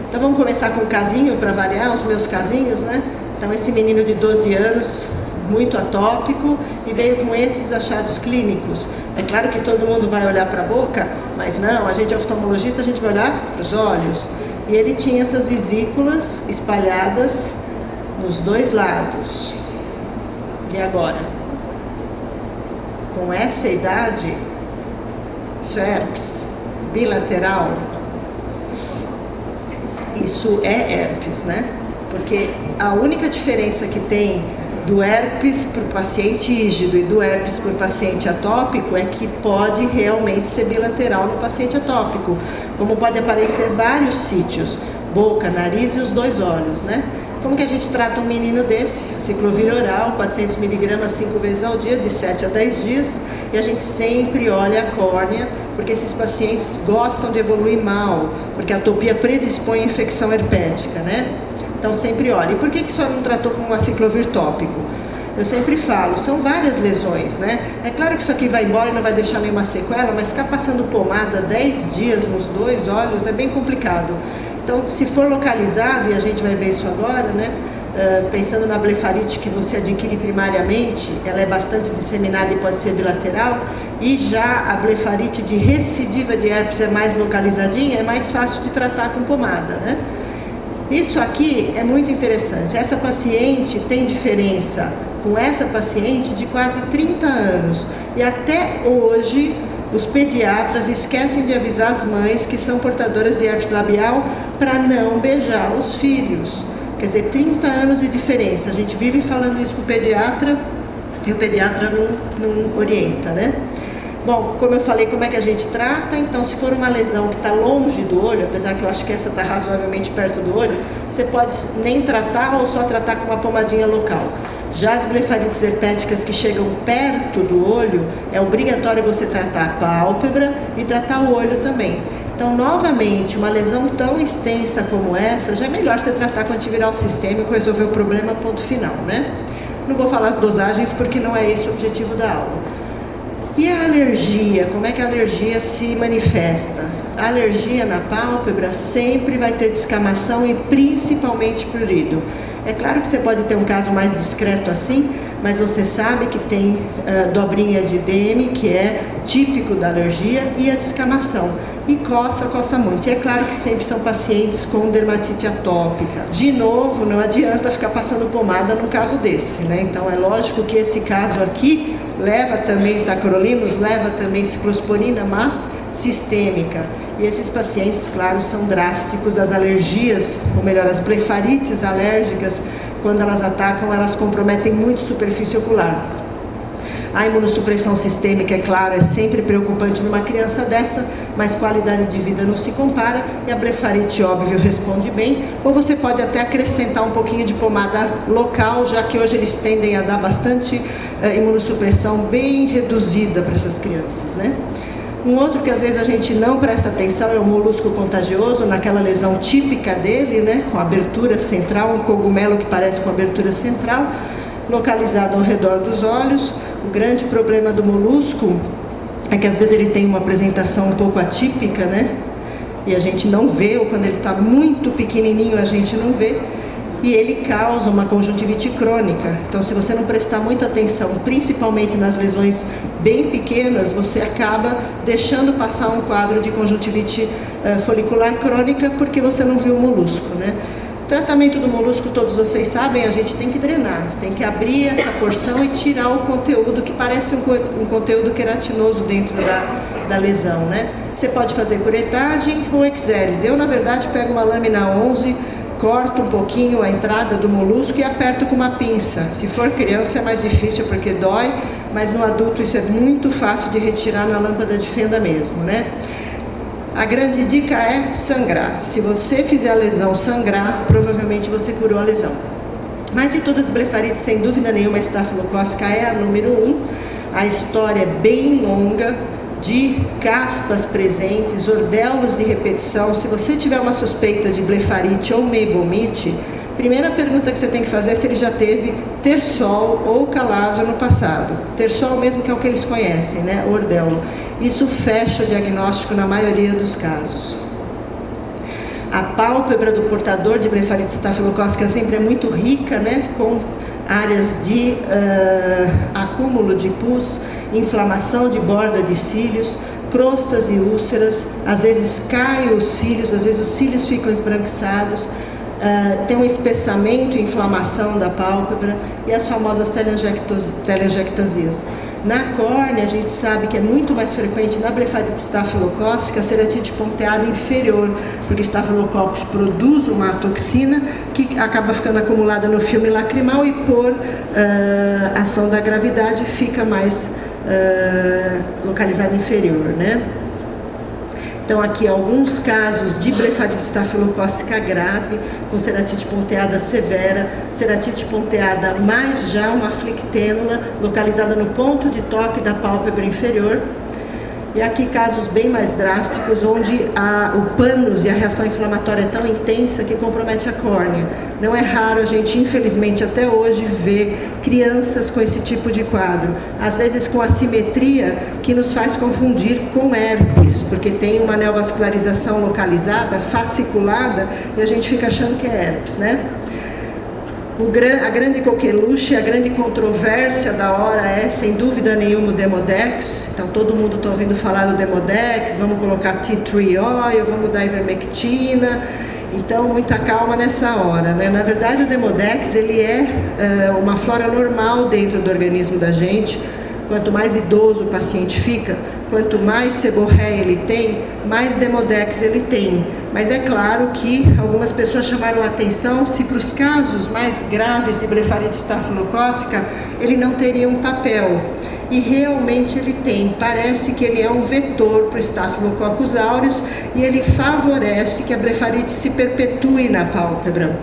Speaker 4: Então vamos começar com o casinho para variar, os meus casinhos, né? Então esse menino de 12 anos, muito atópico, e veio com esses achados clínicos. É claro que todo mundo vai olhar para a boca, mas não, a gente é oftalmologista, a gente vai olhar para os olhos. E ele tinha essas vesículas espalhadas nos dois lados. E agora? Com essa idade, isso é herpes bilateral? Isso é herpes, né? Porque a única diferença que tem do herpes para o paciente rígido e do herpes para o paciente atópico é que pode realmente ser bilateral no paciente atópico, como pode aparecer vários sítios, boca, nariz e os dois olhos, né? Como que a gente trata um menino desse? Ciclovir oral, 400 mg 5 vezes ao dia, de 7 a 10 dias, e a gente sempre olha a córnea, porque esses pacientes gostam de evoluir mal, porque a atopia predispõe à infecção herpética, né? Então sempre olha. E por que só não tratou com um aciclovir tópico? Eu sempre falo, são várias lesões, né? É claro que isso aqui vai embora e não vai deixar nenhuma sequela, mas ficar passando pomada 10 dias nos dois olhos é bem complicado. Então, se for localizado, e a gente vai ver isso agora, né? Pensando na blefarite que você adquire primariamente, ela é bastante disseminada e pode ser bilateral, e já a blefarite de recidiva de herpes é mais localizadinha, é mais fácil de tratar com pomada, né? Isso aqui é muito interessante. Essa paciente tem diferença com essa paciente de quase 30 anos. E até hoje, os pediatras esquecem de avisar as mães que são portadoras de herpes labial para não beijar os filhos. Quer dizer, 30 anos de diferença. A gente vive falando isso para o pediatra e o pediatra não orienta, né? Bom, como eu falei, como é que a gente trata? Então, se for uma lesão que está longe do olho, apesar que eu acho que essa está razoavelmente perto do olho, você pode nem tratar ou só tratar com uma pomadinha local. Já as blefarites herpéticas que chegam perto do olho, é obrigatório você tratar a pálpebra e tratar o olho também. Então, novamente, uma lesão tão extensa como essa, já é melhor você tratar com antiviral sistêmico, resolver o problema, ponto final, né? Não vou falar as dosagens porque não é esse o objetivo da aula. E a alergia? Como é que a alergia se manifesta? A alergia na pálpebra sempre vai ter descamação e principalmente prurido. É claro que você pode ter um caso mais discreto assim, mas você sabe que tem dobrinha de DM, que é típico da alergia, e a descamação. E coça muito. E é claro que sempre são pacientes com dermatite atópica. De novo, não adianta ficar passando pomada num caso desse, né? Então é lógico que esse caso aqui leva também tacrolimus, leva também ciclosporina, mas sistêmica. E esses pacientes, claro, são drásticos. As alergias, ou melhor, as blefarites alérgicas, quando elas atacam, elas comprometem muito a superfície ocular. A imunossupressão sistêmica, é claro, é sempre preocupante numa criança dessa, mas qualidade de vida não se compara, e a blefarite, óbvio, responde bem. Ou você pode até acrescentar um pouquinho de pomada local, já que hoje eles tendem a dar bastante imunossupressão bem reduzida para essas crianças, né? Um outro que às vezes a gente não presta atenção é o molusco contagioso, naquela lesão típica dele, né, com abertura central, um cogumelo que parece com abertura central, localizado ao redor dos olhos. O grande problema do molusco é que às vezes ele tem uma apresentação um pouco atípica, né, e a gente não vê, ou quando ele está muito pequenininho a gente não vê, e ele causa uma conjuntivite crônica. Então, se você não prestar muita atenção, principalmente nas lesões bem pequenas, você acaba deixando passar um quadro de conjuntivite folicular crônica porque você não viu o molusco, né? Tratamento do molusco, todos vocês sabem, a gente tem que drenar, tem que abrir essa porção e tirar o conteúdo que parece um conteúdo queratinoso dentro da lesão, né? Você pode fazer curetagem ou exérese. Eu, na verdade, pego uma lâmina 11, corto um pouquinho a entrada do molusco e aperto com uma pinça. Se for criança é mais difícil porque dói, mas no adulto isso é muito fácil de retirar na lâmpada de fenda mesmo, né? A grande dica é sangrar. Se você fizer a lesão sangrar, provavelmente você curou a lesão. Mas de todas as blefarites, sem dúvida nenhuma, a estafilocócica é a número 1. A história é bem longa, de caspas presentes, ordéolos de repetição. Se você tiver uma suspeita de blefarite ou meibomite, primeira pergunta que você tem que fazer é se ele já teve tersol ou calazo no passado. Tersol mesmo, que é o que eles conhecem, né? O ordéolo. Isso fecha o diagnóstico na maioria dos casos. A pálpebra do portador de blefarite estafilocócica sempre é muito rica, né? Com áreas de acúmulo de pus, inflamação de borda de cílios, crostas e úlceras, às vezes caem os cílios, às vezes os cílios ficam esbranquiçados, tem um espessamento e inflamação da pálpebra e as famosas telangiectasias. Na córnea, a gente sabe que é muito mais frequente na blefarite estafilocócica a ceratite ponteada inferior, porque estafilococcus produz uma toxina que acaba ficando acumulada no filme lacrimal e por ação da gravidade fica mais localizada inferior, né? Então, aqui alguns casos de blefarite estafilocócica grave, com ceratite ponteada severa, ceratite ponteada mais já uma flictênula localizada no ponto de toque da pálpebra inferior. E aqui casos bem mais drásticos, onde o pânus e a reação inflamatória é tão intensa que compromete a córnea. Não é raro a gente, infelizmente, até hoje, ver crianças com esse tipo de quadro. Às vezes com assimetria que nos faz confundir com herpes, porque tem uma neovascularização localizada, fasciculada, e a gente fica achando que é herpes, né? A grande coqueluche, a grande controvérsia da hora é, sem dúvida nenhuma, o Demodex. Então, todo mundo está ouvindo falar do Demodex, vamos colocar tea tree oil, vamos dar ivermectina. Então, muita calma nessa hora, né? Na verdade, o Demodex, ele é uma flora normal dentro do organismo da gente. Quanto mais idoso o paciente fica, quanto mais seborréia ele tem, mais Demodex ele tem. Mas é claro que algumas pessoas chamaram a atenção se para os casos mais graves de blefarite estafilocócica ele não teria um papel. e realmente ele tem. Parece que ele é um vetor para o Staphylococcus aureus e ele favorece que a blefarite se perpetue na pálpebra.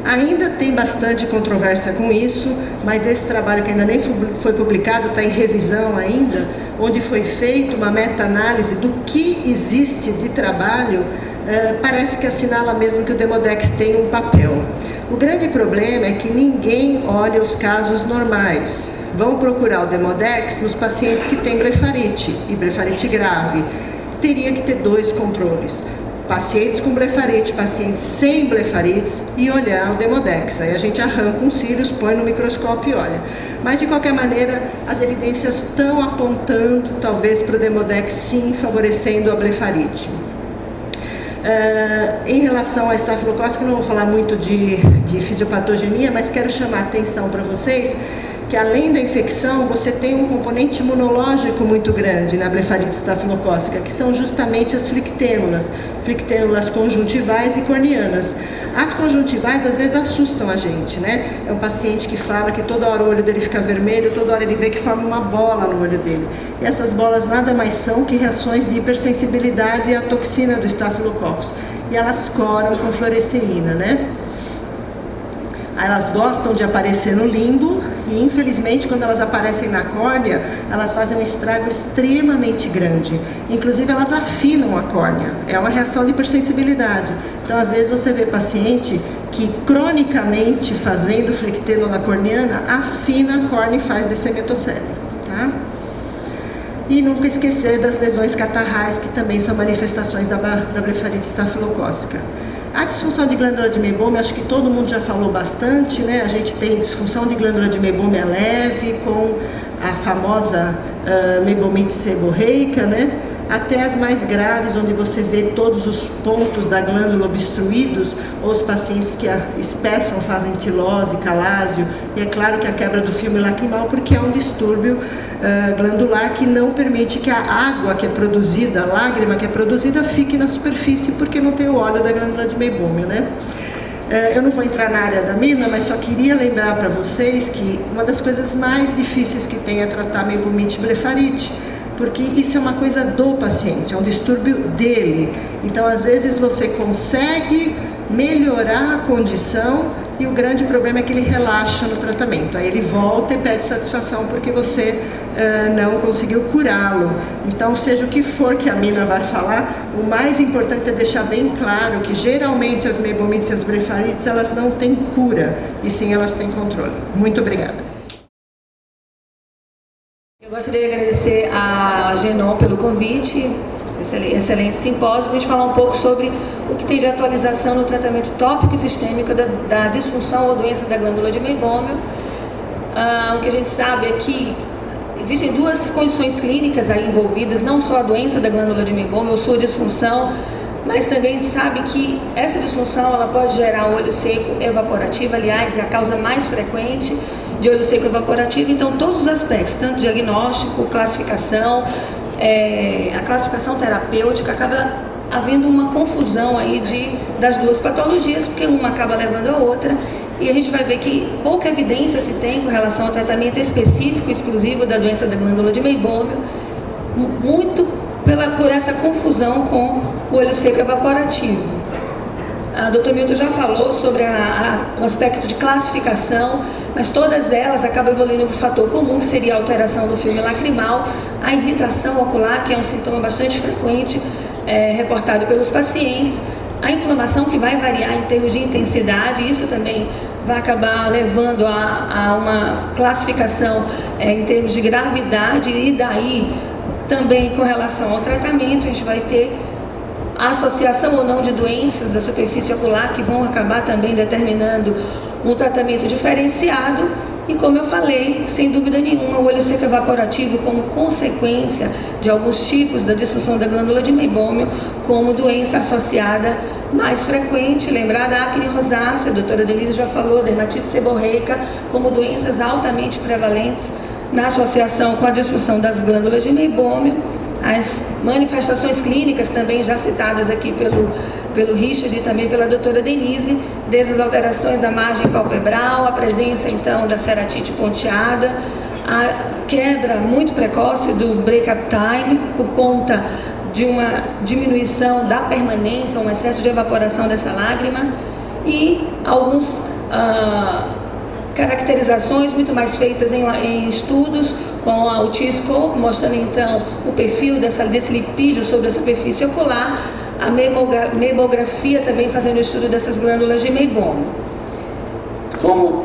Speaker 4: Ainda tem bastante controvérsia com isso, mas esse trabalho que ainda nem foi publicado, está em revisão ainda, onde foi feita uma meta-análise do que existe de trabalho, parece que assinala mesmo que o Demodex tem um papel. O grande problema é que ninguém olha os casos normais. Vão procurar o Demodex nos pacientes que têm blefarite, e blefarite grave. Teria que ter 2 controles. Pacientes com blefarite, pacientes sem blefarites e olhar o Demodex. Aí a gente arranca uns cílios, põe no microscópio e olha. Mas de qualquer maneira, as evidências estão apontando talvez para o Demodex sim, favorecendo a blefarite. Em relação a Staphylococcus, eu não vou falar muito de fisiopatogenia, mas quero chamar a atenção para vocês que além da infecção, você tem um componente imunológico muito grande na blefarite estafilocócica, que são justamente as flictênulas conjuntivais e corneanas. As conjuntivais às vezes assustam a gente, né? É um paciente que fala que toda hora o olho dele fica vermelho, toda hora ele vê que forma uma bola no olho dele. E essas bolas nada mais são que reações de hipersensibilidade à toxina do estafilococcus. E elas coram com fluoresceína, né? Elas gostam de aparecer no limbo e, infelizmente, quando elas aparecem na córnea, elas fazem um estrago extremamente grande. Inclusive, elas afinam a córnea. É uma reação de hipersensibilidade. Então, às vezes, você vê paciente que, cronicamente, fazendo flictênula corneana, afina a córnea e faz descemetocele, tá? E nunca esquecer das lesões catarrais, que também são manifestações da blefarite estafilocócica. A disfunção de glândula de Meibomi, acho que todo mundo já falou bastante, né? A gente tem disfunção de glândula de Meibomi leve, com a famosa meibomite seborreica, né? Até as mais graves, onde você vê todos os pontos da glândula obstruídos, ou os pacientes que espessam, fazem tilose, calásio, e é claro que a quebra do filme lacrimal, porque é um distúrbio glandular que não permite que a água que é produzida, a lágrima que é produzida, fique na superfície, porque não tem o óleo da glândula de Meibomi, né? Eu não vou entrar na área da Mirna, mas só queria lembrar para vocês que uma das coisas mais difíceis que tem é tratar meibomite blefarite, porque isso é uma coisa do paciente, é um distúrbio dele. Então, às vezes, você consegue melhorar a condição e o grande problema é que ele relaxa no tratamento. Aí ele volta e pede satisfação porque você não conseguiu curá-lo. Então, seja o que for que a Mirna vai falar, o mais importante é deixar bem claro que, geralmente, as meibomites e as blefarites, elas não têm cura, e sim elas têm controle. Muito obrigada.
Speaker 5: Eu gostaria de agradecer a Genon pelo convite, excelente simpósio, para a gente falar um pouco sobre o que tem de atualização no tratamento tópico e sistêmico da disfunção ou doença da glândula de Meibomi. O que a gente sabe é que existem 2 condições clínicas aí envolvidas, não só a doença da glândula de Meibomi ou sua disfunção, mas também a gente sabe que essa disfunção ela pode gerar olho seco evaporativo, aliás, é a causa mais frequente de olho seco evaporativo. Então, todos os aspectos, tanto diagnóstico, classificação, a classificação terapêutica, acaba havendo uma confusão aí das 2 patologias, porque uma acaba levando a outra, e a gente vai ver que pouca evidência se tem com relação ao tratamento específico, exclusivo da doença da glândula de Meibomi, muito por essa confusão com o olho seco evaporativo. A Dr. Milton já falou sobre o aspecto de classificação, mas todas elas acabam evoluindo para o fator comum, que seria a alteração do filme lacrimal, a irritação ocular, que é um sintoma bastante frequente, reportado pelos pacientes, a inflamação, que vai variar em termos de intensidade, isso também vai acabar levando a uma classificação em termos de gravidade, e daí também com relação ao tratamento, a gente vai ter a associação ou não de doenças da superfície ocular que vão acabar também determinando um tratamento diferenciado. E como eu falei, sem dúvida nenhuma, o olho seco evaporativo como consequência de alguns tipos da disfunção da glândula de Meibomi como doença associada mais frequente, lembrada a acne rosácea, a doutora Denise já falou, dermatite seborreica, como doenças altamente prevalentes na associação com a disfunção das glândulas de Meibomi. As manifestações clínicas também já citadas aqui pelo Richard e também pela doutora Denise, desde as alterações da margem palpebral, a presença então da ceratite ponteada, a quebra muito precoce do break-up time por conta de uma diminuição da permanência, um excesso de evaporação dessa lágrima, e alguns caracterizações muito mais feitas em estudos com o T-scope, mostrando então o perfil desse lipídio sobre a superfície ocular, a memografia também fazendo o estudo dessas glândulas de meibômio. Como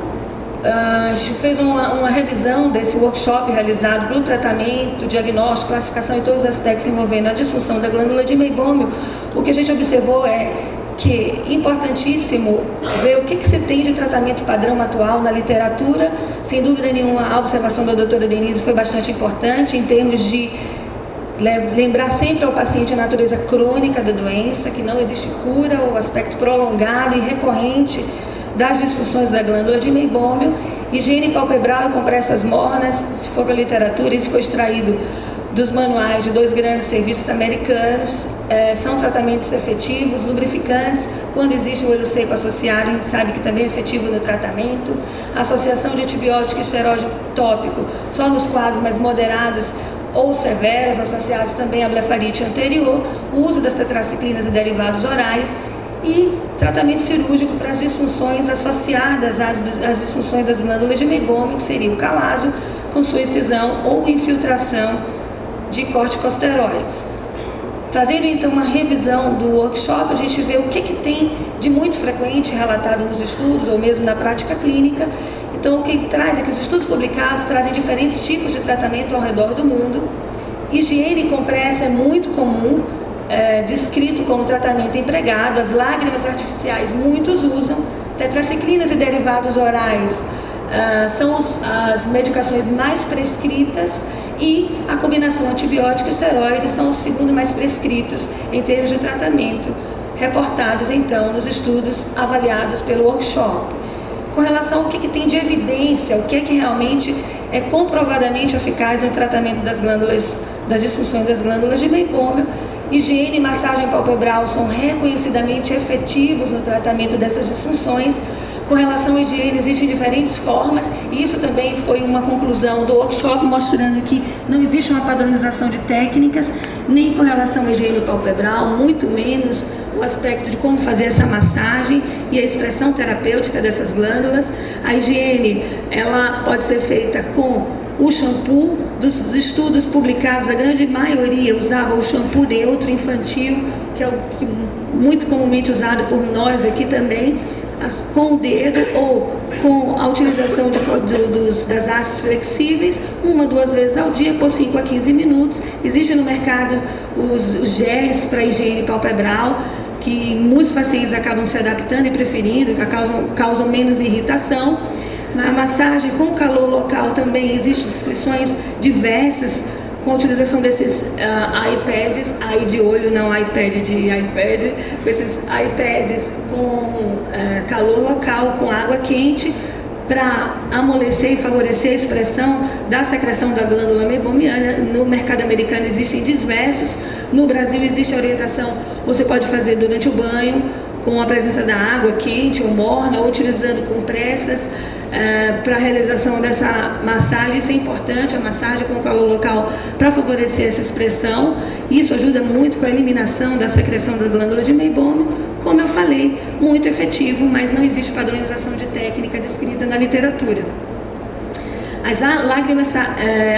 Speaker 5: a gente fez uma revisão desse workshop realizado para o tratamento, diagnóstico, classificação e todos os aspectos envolvendo a disfunção da glândula de meibômio, o que a gente observou é que é importantíssimo ver o que se tem de tratamento padrão atual na literatura. Sem dúvida nenhuma, a observação da doutora Denise foi bastante importante em termos de lembrar sempre ao paciente a natureza crônica da doença, que não existe cura, o aspecto prolongado e recorrente das disfunções da glândula de meibômio. Higiene palpebral e compressas mornas, se for para a literatura, isso foi extraído dos manuais de 2 grandes serviços americanos, são tratamentos efetivos, lubrificantes, quando existe o olho seco associado, a gente sabe que também é efetivo no tratamento. Associação de antibiótico e esteroide tópico só nos quadros mais moderados ou severos, associados também à blefarite anterior, o uso das tetraciclinas e derivados orais, e tratamento cirúrgico para as disfunções associadas às disfunções das glândulas de meibômio, que seria o calásio, com sua incisão ou infiltração de corticosteroides. Fazendo então uma revisão do workshop, a gente vê o que tem de muito frequente relatado nos estudos ou mesmo na prática clínica. Então, o que traz é que os estudos publicados trazem diferentes tipos de tratamento ao redor do mundo. Higiene compressa é muito comum, descrito como tratamento empregado. As lágrimas artificiais muitos usam. Tetraciclinas e derivados orais são as medicações mais prescritas, e a combinação antibiótico e esteroide são os segundo mais prescritos em termos de tratamento, reportados então nos estudos avaliados pelo workshop. Com relação ao que tem de evidência, o que realmente é comprovadamente eficaz no tratamento das disfunções das glândulas de meibômio, higiene e massagem palpebral são reconhecidamente efetivos no tratamento dessas disfunções. Com relação à higiene, existem diferentes formas, e isso também foi uma conclusão do workshop, mostrando que não existe uma padronização de técnicas, nem com relação à higiene palpebral, muito menos o aspecto de como fazer essa massagem e a expressão terapêutica dessas glândulas. A higiene, ela pode ser feita com o shampoo. Dos estudos publicados, a grande maioria usava o shampoo neutro infantil, que é o que muito comumente usado por nós aqui também, com o dedo ou com a utilização das hastes flexíveis, 1 a 2 vezes ao dia, por 5 a 15 minutos. Existe no mercado os géis para higiene palpebral, que muitos pacientes acabam se adaptando e preferindo, que causam menos irritação. Na massagem com calor local também existem descrições diversas, com a utilização desses iPads, aí de olho, não iPad de iPad, com esses iPads com calor local, com água quente, para amolecer e favorecer a expressão da secreção da glândula meibomiana. No mercado americano existem diversos, no Brasil existe a orientação, você pode fazer durante o banho, com a presença da água quente ou morna, ou utilizando compressas para a realização dessa massagem. Isso é importante, a massagem com calor local, para favorecer essa expressão. Isso ajuda muito com a eliminação da secreção da glândula de meibômio. Como eu falei, muito efetivo, mas não existe padronização de técnica descrita na literatura. As lágrimas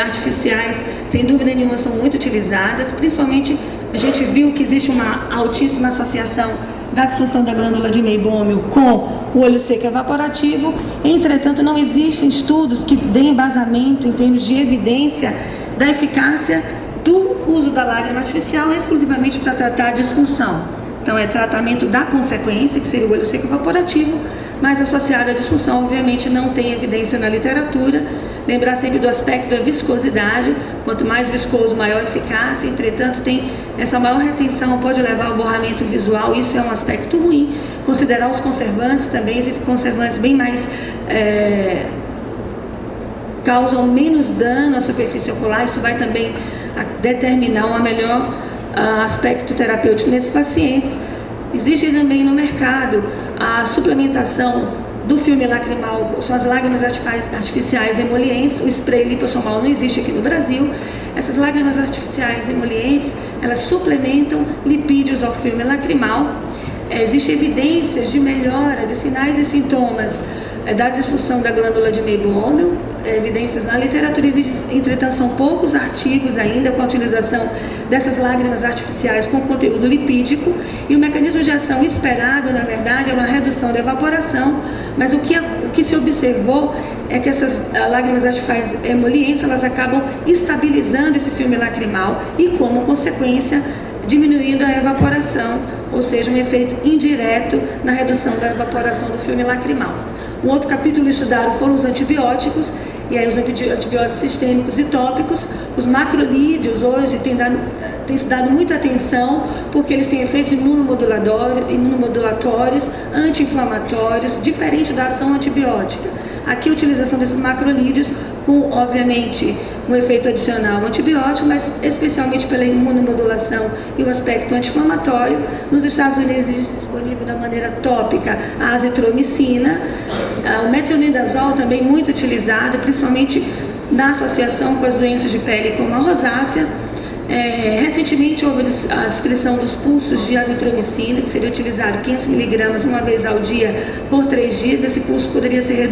Speaker 5: artificiais, sem dúvida nenhuma, são muito utilizadas, principalmente a gente viu que existe uma altíssima associação da disfunção da glândula de meibômio com o olho seco evaporativo. Entretanto, não existem estudos que deem embasamento em termos de evidência da eficácia do uso da lágrima artificial exclusivamente para tratar a disfunção. Então, é tratamento da consequência, que seria o olho seco evaporativo, mas associado à disfunção, obviamente, não tem evidência na literatura. Lembrar sempre do aspecto da viscosidade, quanto mais viscoso, maior eficácia. Entretanto, tem essa maior retenção, pode levar ao borramento visual, isso é um aspecto ruim. Considerar os conservantes também, existem conservantes bem mais causam menos dano à superfície ocular, isso vai também determinar um melhor aspecto terapêutico nesses pacientes. Existe também no mercado a suplementação do filme lacrimal são as lágrimas artificiais emolientes. O spray lipossomal não existe aqui no Brasil. Essas lágrimas artificiais emolientes, elas suplementam lipídios ao filme lacrimal. Existem evidências de melhora de sinais e sintomas da disfunção da glândula de Meibomian, evidências na literatura. Existem, entretanto, são poucos artigos ainda com a utilização dessas lágrimas artificiais com conteúdo lipídico, e o mecanismo de ação esperado, na verdade, é uma redução da evaporação, mas o que se observou é que essas lágrimas artificiais emolientes, elas acabam estabilizando esse filme lacrimal e, como consequência, diminuindo a evaporação, ou seja, um efeito indireto na redução da evaporação do filme lacrimal. Um outro capítulo estudado foram os antibióticos, e aí os antibióticos sistêmicos e tópicos. Os macrolídeos hoje têm se dado muita atenção, porque eles têm efeitos imunomodulatórios, anti-inflamatórios, diferente da ação antibiótica. Aqui a utilização desses macrolídeos com, obviamente, um efeito adicional antibiótico, mas especialmente pela imunomodulação e o aspecto anti-inflamatório. Nos Estados Unidos existe disponível da maneira tópica a azitromicina, o metronidazol também muito utilizado, principalmente na associação com as doenças de pele como a rosácea. Recentemente houve a descrição dos pulsos de azitromicina, que seria utilizado 500 mg uma vez ao dia por 3 dias. Esse pulso poderia ser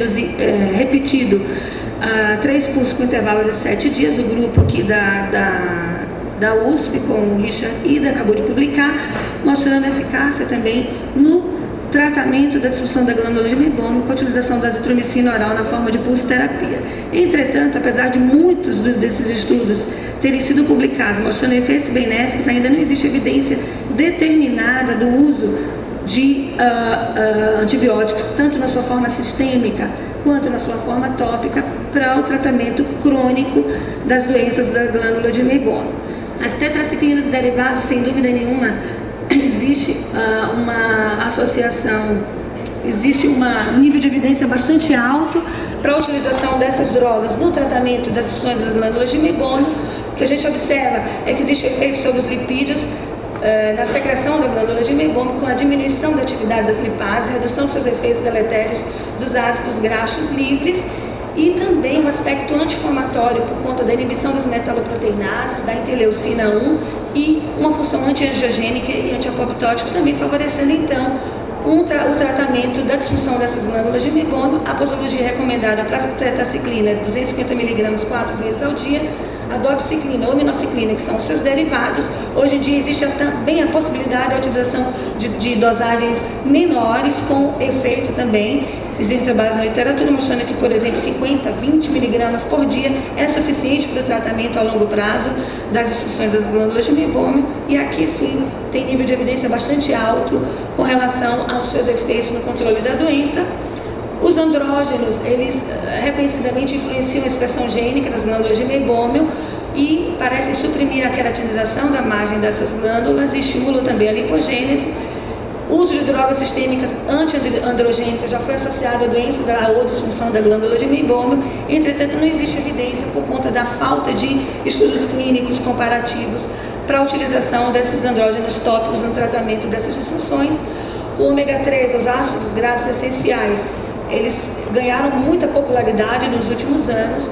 Speaker 5: repetido a 3 pulsos com intervalo de 7 dias, do grupo aqui da USP, com o Richard Ida, acabou de publicar, mostrando eficácia também no tratamento da disfunção da glândula de Meibomian com a utilização da azitromicina oral na forma de pulsoterapia. Entretanto, apesar de muitos desses estudos terem sido publicados mostrando efeitos benéficos, ainda não existe evidência determinada do uso de antibióticos, tanto na sua forma sistêmica quanto na sua forma tópica, para o tratamento crônico das doenças da glândula de Meibomian. As tetraciclinas derivados, sem dúvida nenhuma, existe uma associação, existe um nível de evidência bastante alto para a utilização dessas drogas no tratamento das disfunções das glândulas de Meibomian. O que a gente observa é que existe efeito sobre os lipídios na secreção da glândula de Meibomian, com a diminuição da atividade das lipases, redução dos seus efeitos deletérios dos ácidos graxos livres, e também um aspecto anti-inflamatório por conta da inibição das metaloproteinases, da interleucina 1, e uma função anti-angiogênica e anti-apoptótico, também favorecendo então o tratamento da disfunção dessas glândulas de Meibomian. A posologia recomendada para a tetraciclina é 250 mg 4 vezes ao dia. A doxiciclina ou minociclina, que são os seus derivados. Hoje em dia existe também a possibilidade da utilização de dosagens menores, com efeito também. Existem trabalhos na literatura mostrando que, por exemplo, 50, 20 mg por dia é suficiente para o tratamento a longo prazo das disfunções das glândulas de Meibomian, e aqui sim tem nível de evidência bastante alto com relação aos seus efeitos no controle da doença. Os andrógenos, eles reconhecidamente influenciam a expressão gênica das glândulas de Meibomian e parecem suprimir a queratinização da margem dessas glândulas e estimulam também a lipogênese. O uso de drogas sistêmicas anti-androgênicas já foi associado à doença ou disfunção da glândula de Meibomian. Entretanto, não existe evidência por conta da falta de estudos clínicos comparativos para a utilização desses andrógenos tópicos no tratamento dessas disfunções. O ômega 3, os ácidos graxos essenciais, eles ganharam muita popularidade nos últimos anos.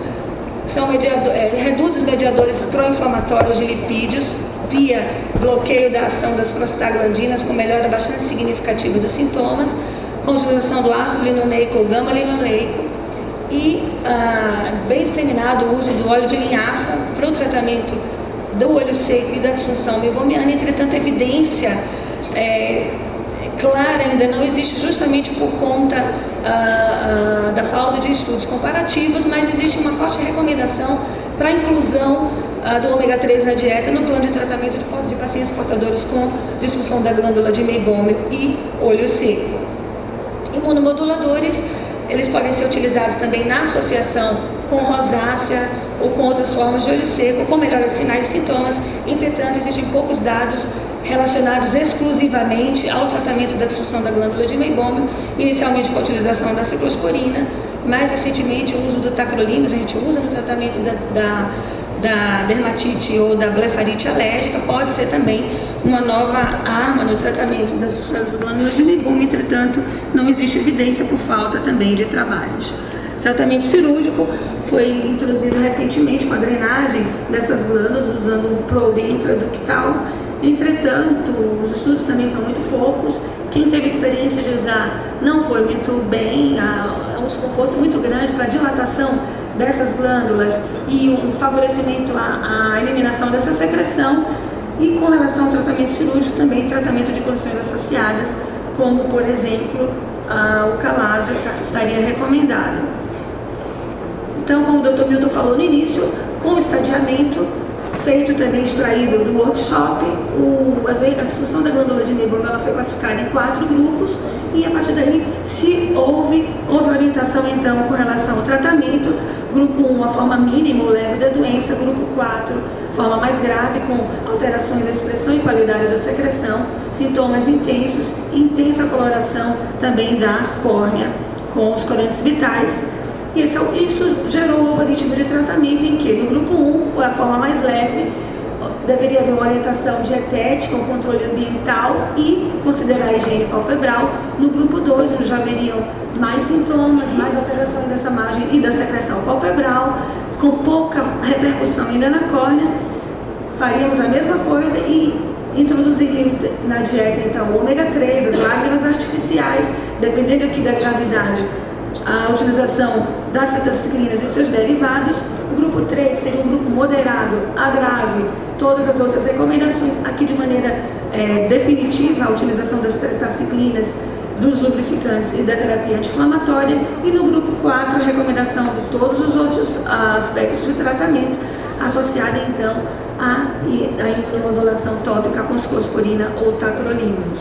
Speaker 5: Reduz os mediadores pró-inflamatórios de lipídios via bloqueio da ação das prostaglandinas, com melhora bastante significativa dos sintomas, com a utilização do ácido linoleico ou gama-linoleico, e bem disseminado o uso do óleo de linhaça para o tratamento do olho seco e da disfunção meibomiana. Entretanto, a evidência clara ainda não existe, justamente por conta da falta de estudos comparativos, mas existe uma forte recomendação para a inclusão do ômega 3 na dieta no plano de tratamento de pacientes portadores com disfunção da glândula de Meibomian e olho seco. Imunomoduladores, eles podem ser utilizados também na associação com rosácea ou com outras formas de olho seco, com melhora de sinais e sintomas. Entretanto, existem poucos dados relacionados exclusivamente ao tratamento da disfunção da glândula de Meibomian, inicialmente com a utilização da ciclosporina, mais recentemente o uso do tacrolimus, a gente usa no tratamento da dermatite ou da blefarite alérgica, pode ser também uma nova arma no tratamento dessas glândulas de Meibomian. Entretanto, não existe evidência por falta também de trabalhos. Tratamento cirúrgico foi introduzido recentemente com a drenagem dessas glândulas usando um probe intraductal. Entretanto, os estudos também são muito poucos. Quem teve experiência de usar não foi muito bem, há um desconforto muito grande para a dilatação dessas glândulas e um favorecimento à eliminação dessa secreção. E com relação ao tratamento cirúrgico, também tratamento de condições associadas, como, por exemplo, o calásio estaria recomendado. Então, como o Dr. Milton falou no início, com o estadiamento, feito também extraído do workshop, a disfunção da glândula de Meibomian ela foi classificada em 4 grupos e a partir daí houve orientação então com relação ao tratamento. Grupo 1, a forma mínima ou leve da doença. Grupo 4, forma mais grave, com alterações da expressão e qualidade da secreção, sintomas intensos, intensa coloração também da córnea com os corantes vitais. E isso gerou um algoritmo de tratamento em que, no grupo 1, a forma mais leve, deveria haver uma orientação dietética, um controle ambiental e considerar a higiene palpebral. No grupo 2, onde já haveriam mais sintomas, mais alterações dessa margem e da secreção palpebral, com pouca repercussão ainda na córnea, faríamos a mesma coisa e introduziríamos na dieta, então, o ômega 3, as lágrimas artificiais, dependendo aqui da gravidade, a utilização das citociclinas e seus derivados. O grupo 3 seria um grupo moderado, a grave, todas as outras recomendações, aqui de maneira definitiva, a utilização das tetraciclinas, dos lubrificantes e da terapia anti-inflamatória. E no grupo 4, a recomendação de todos os outros aspectos de tratamento, associada então à imunomodulação tópica com ciclosporina ou tacrolimus.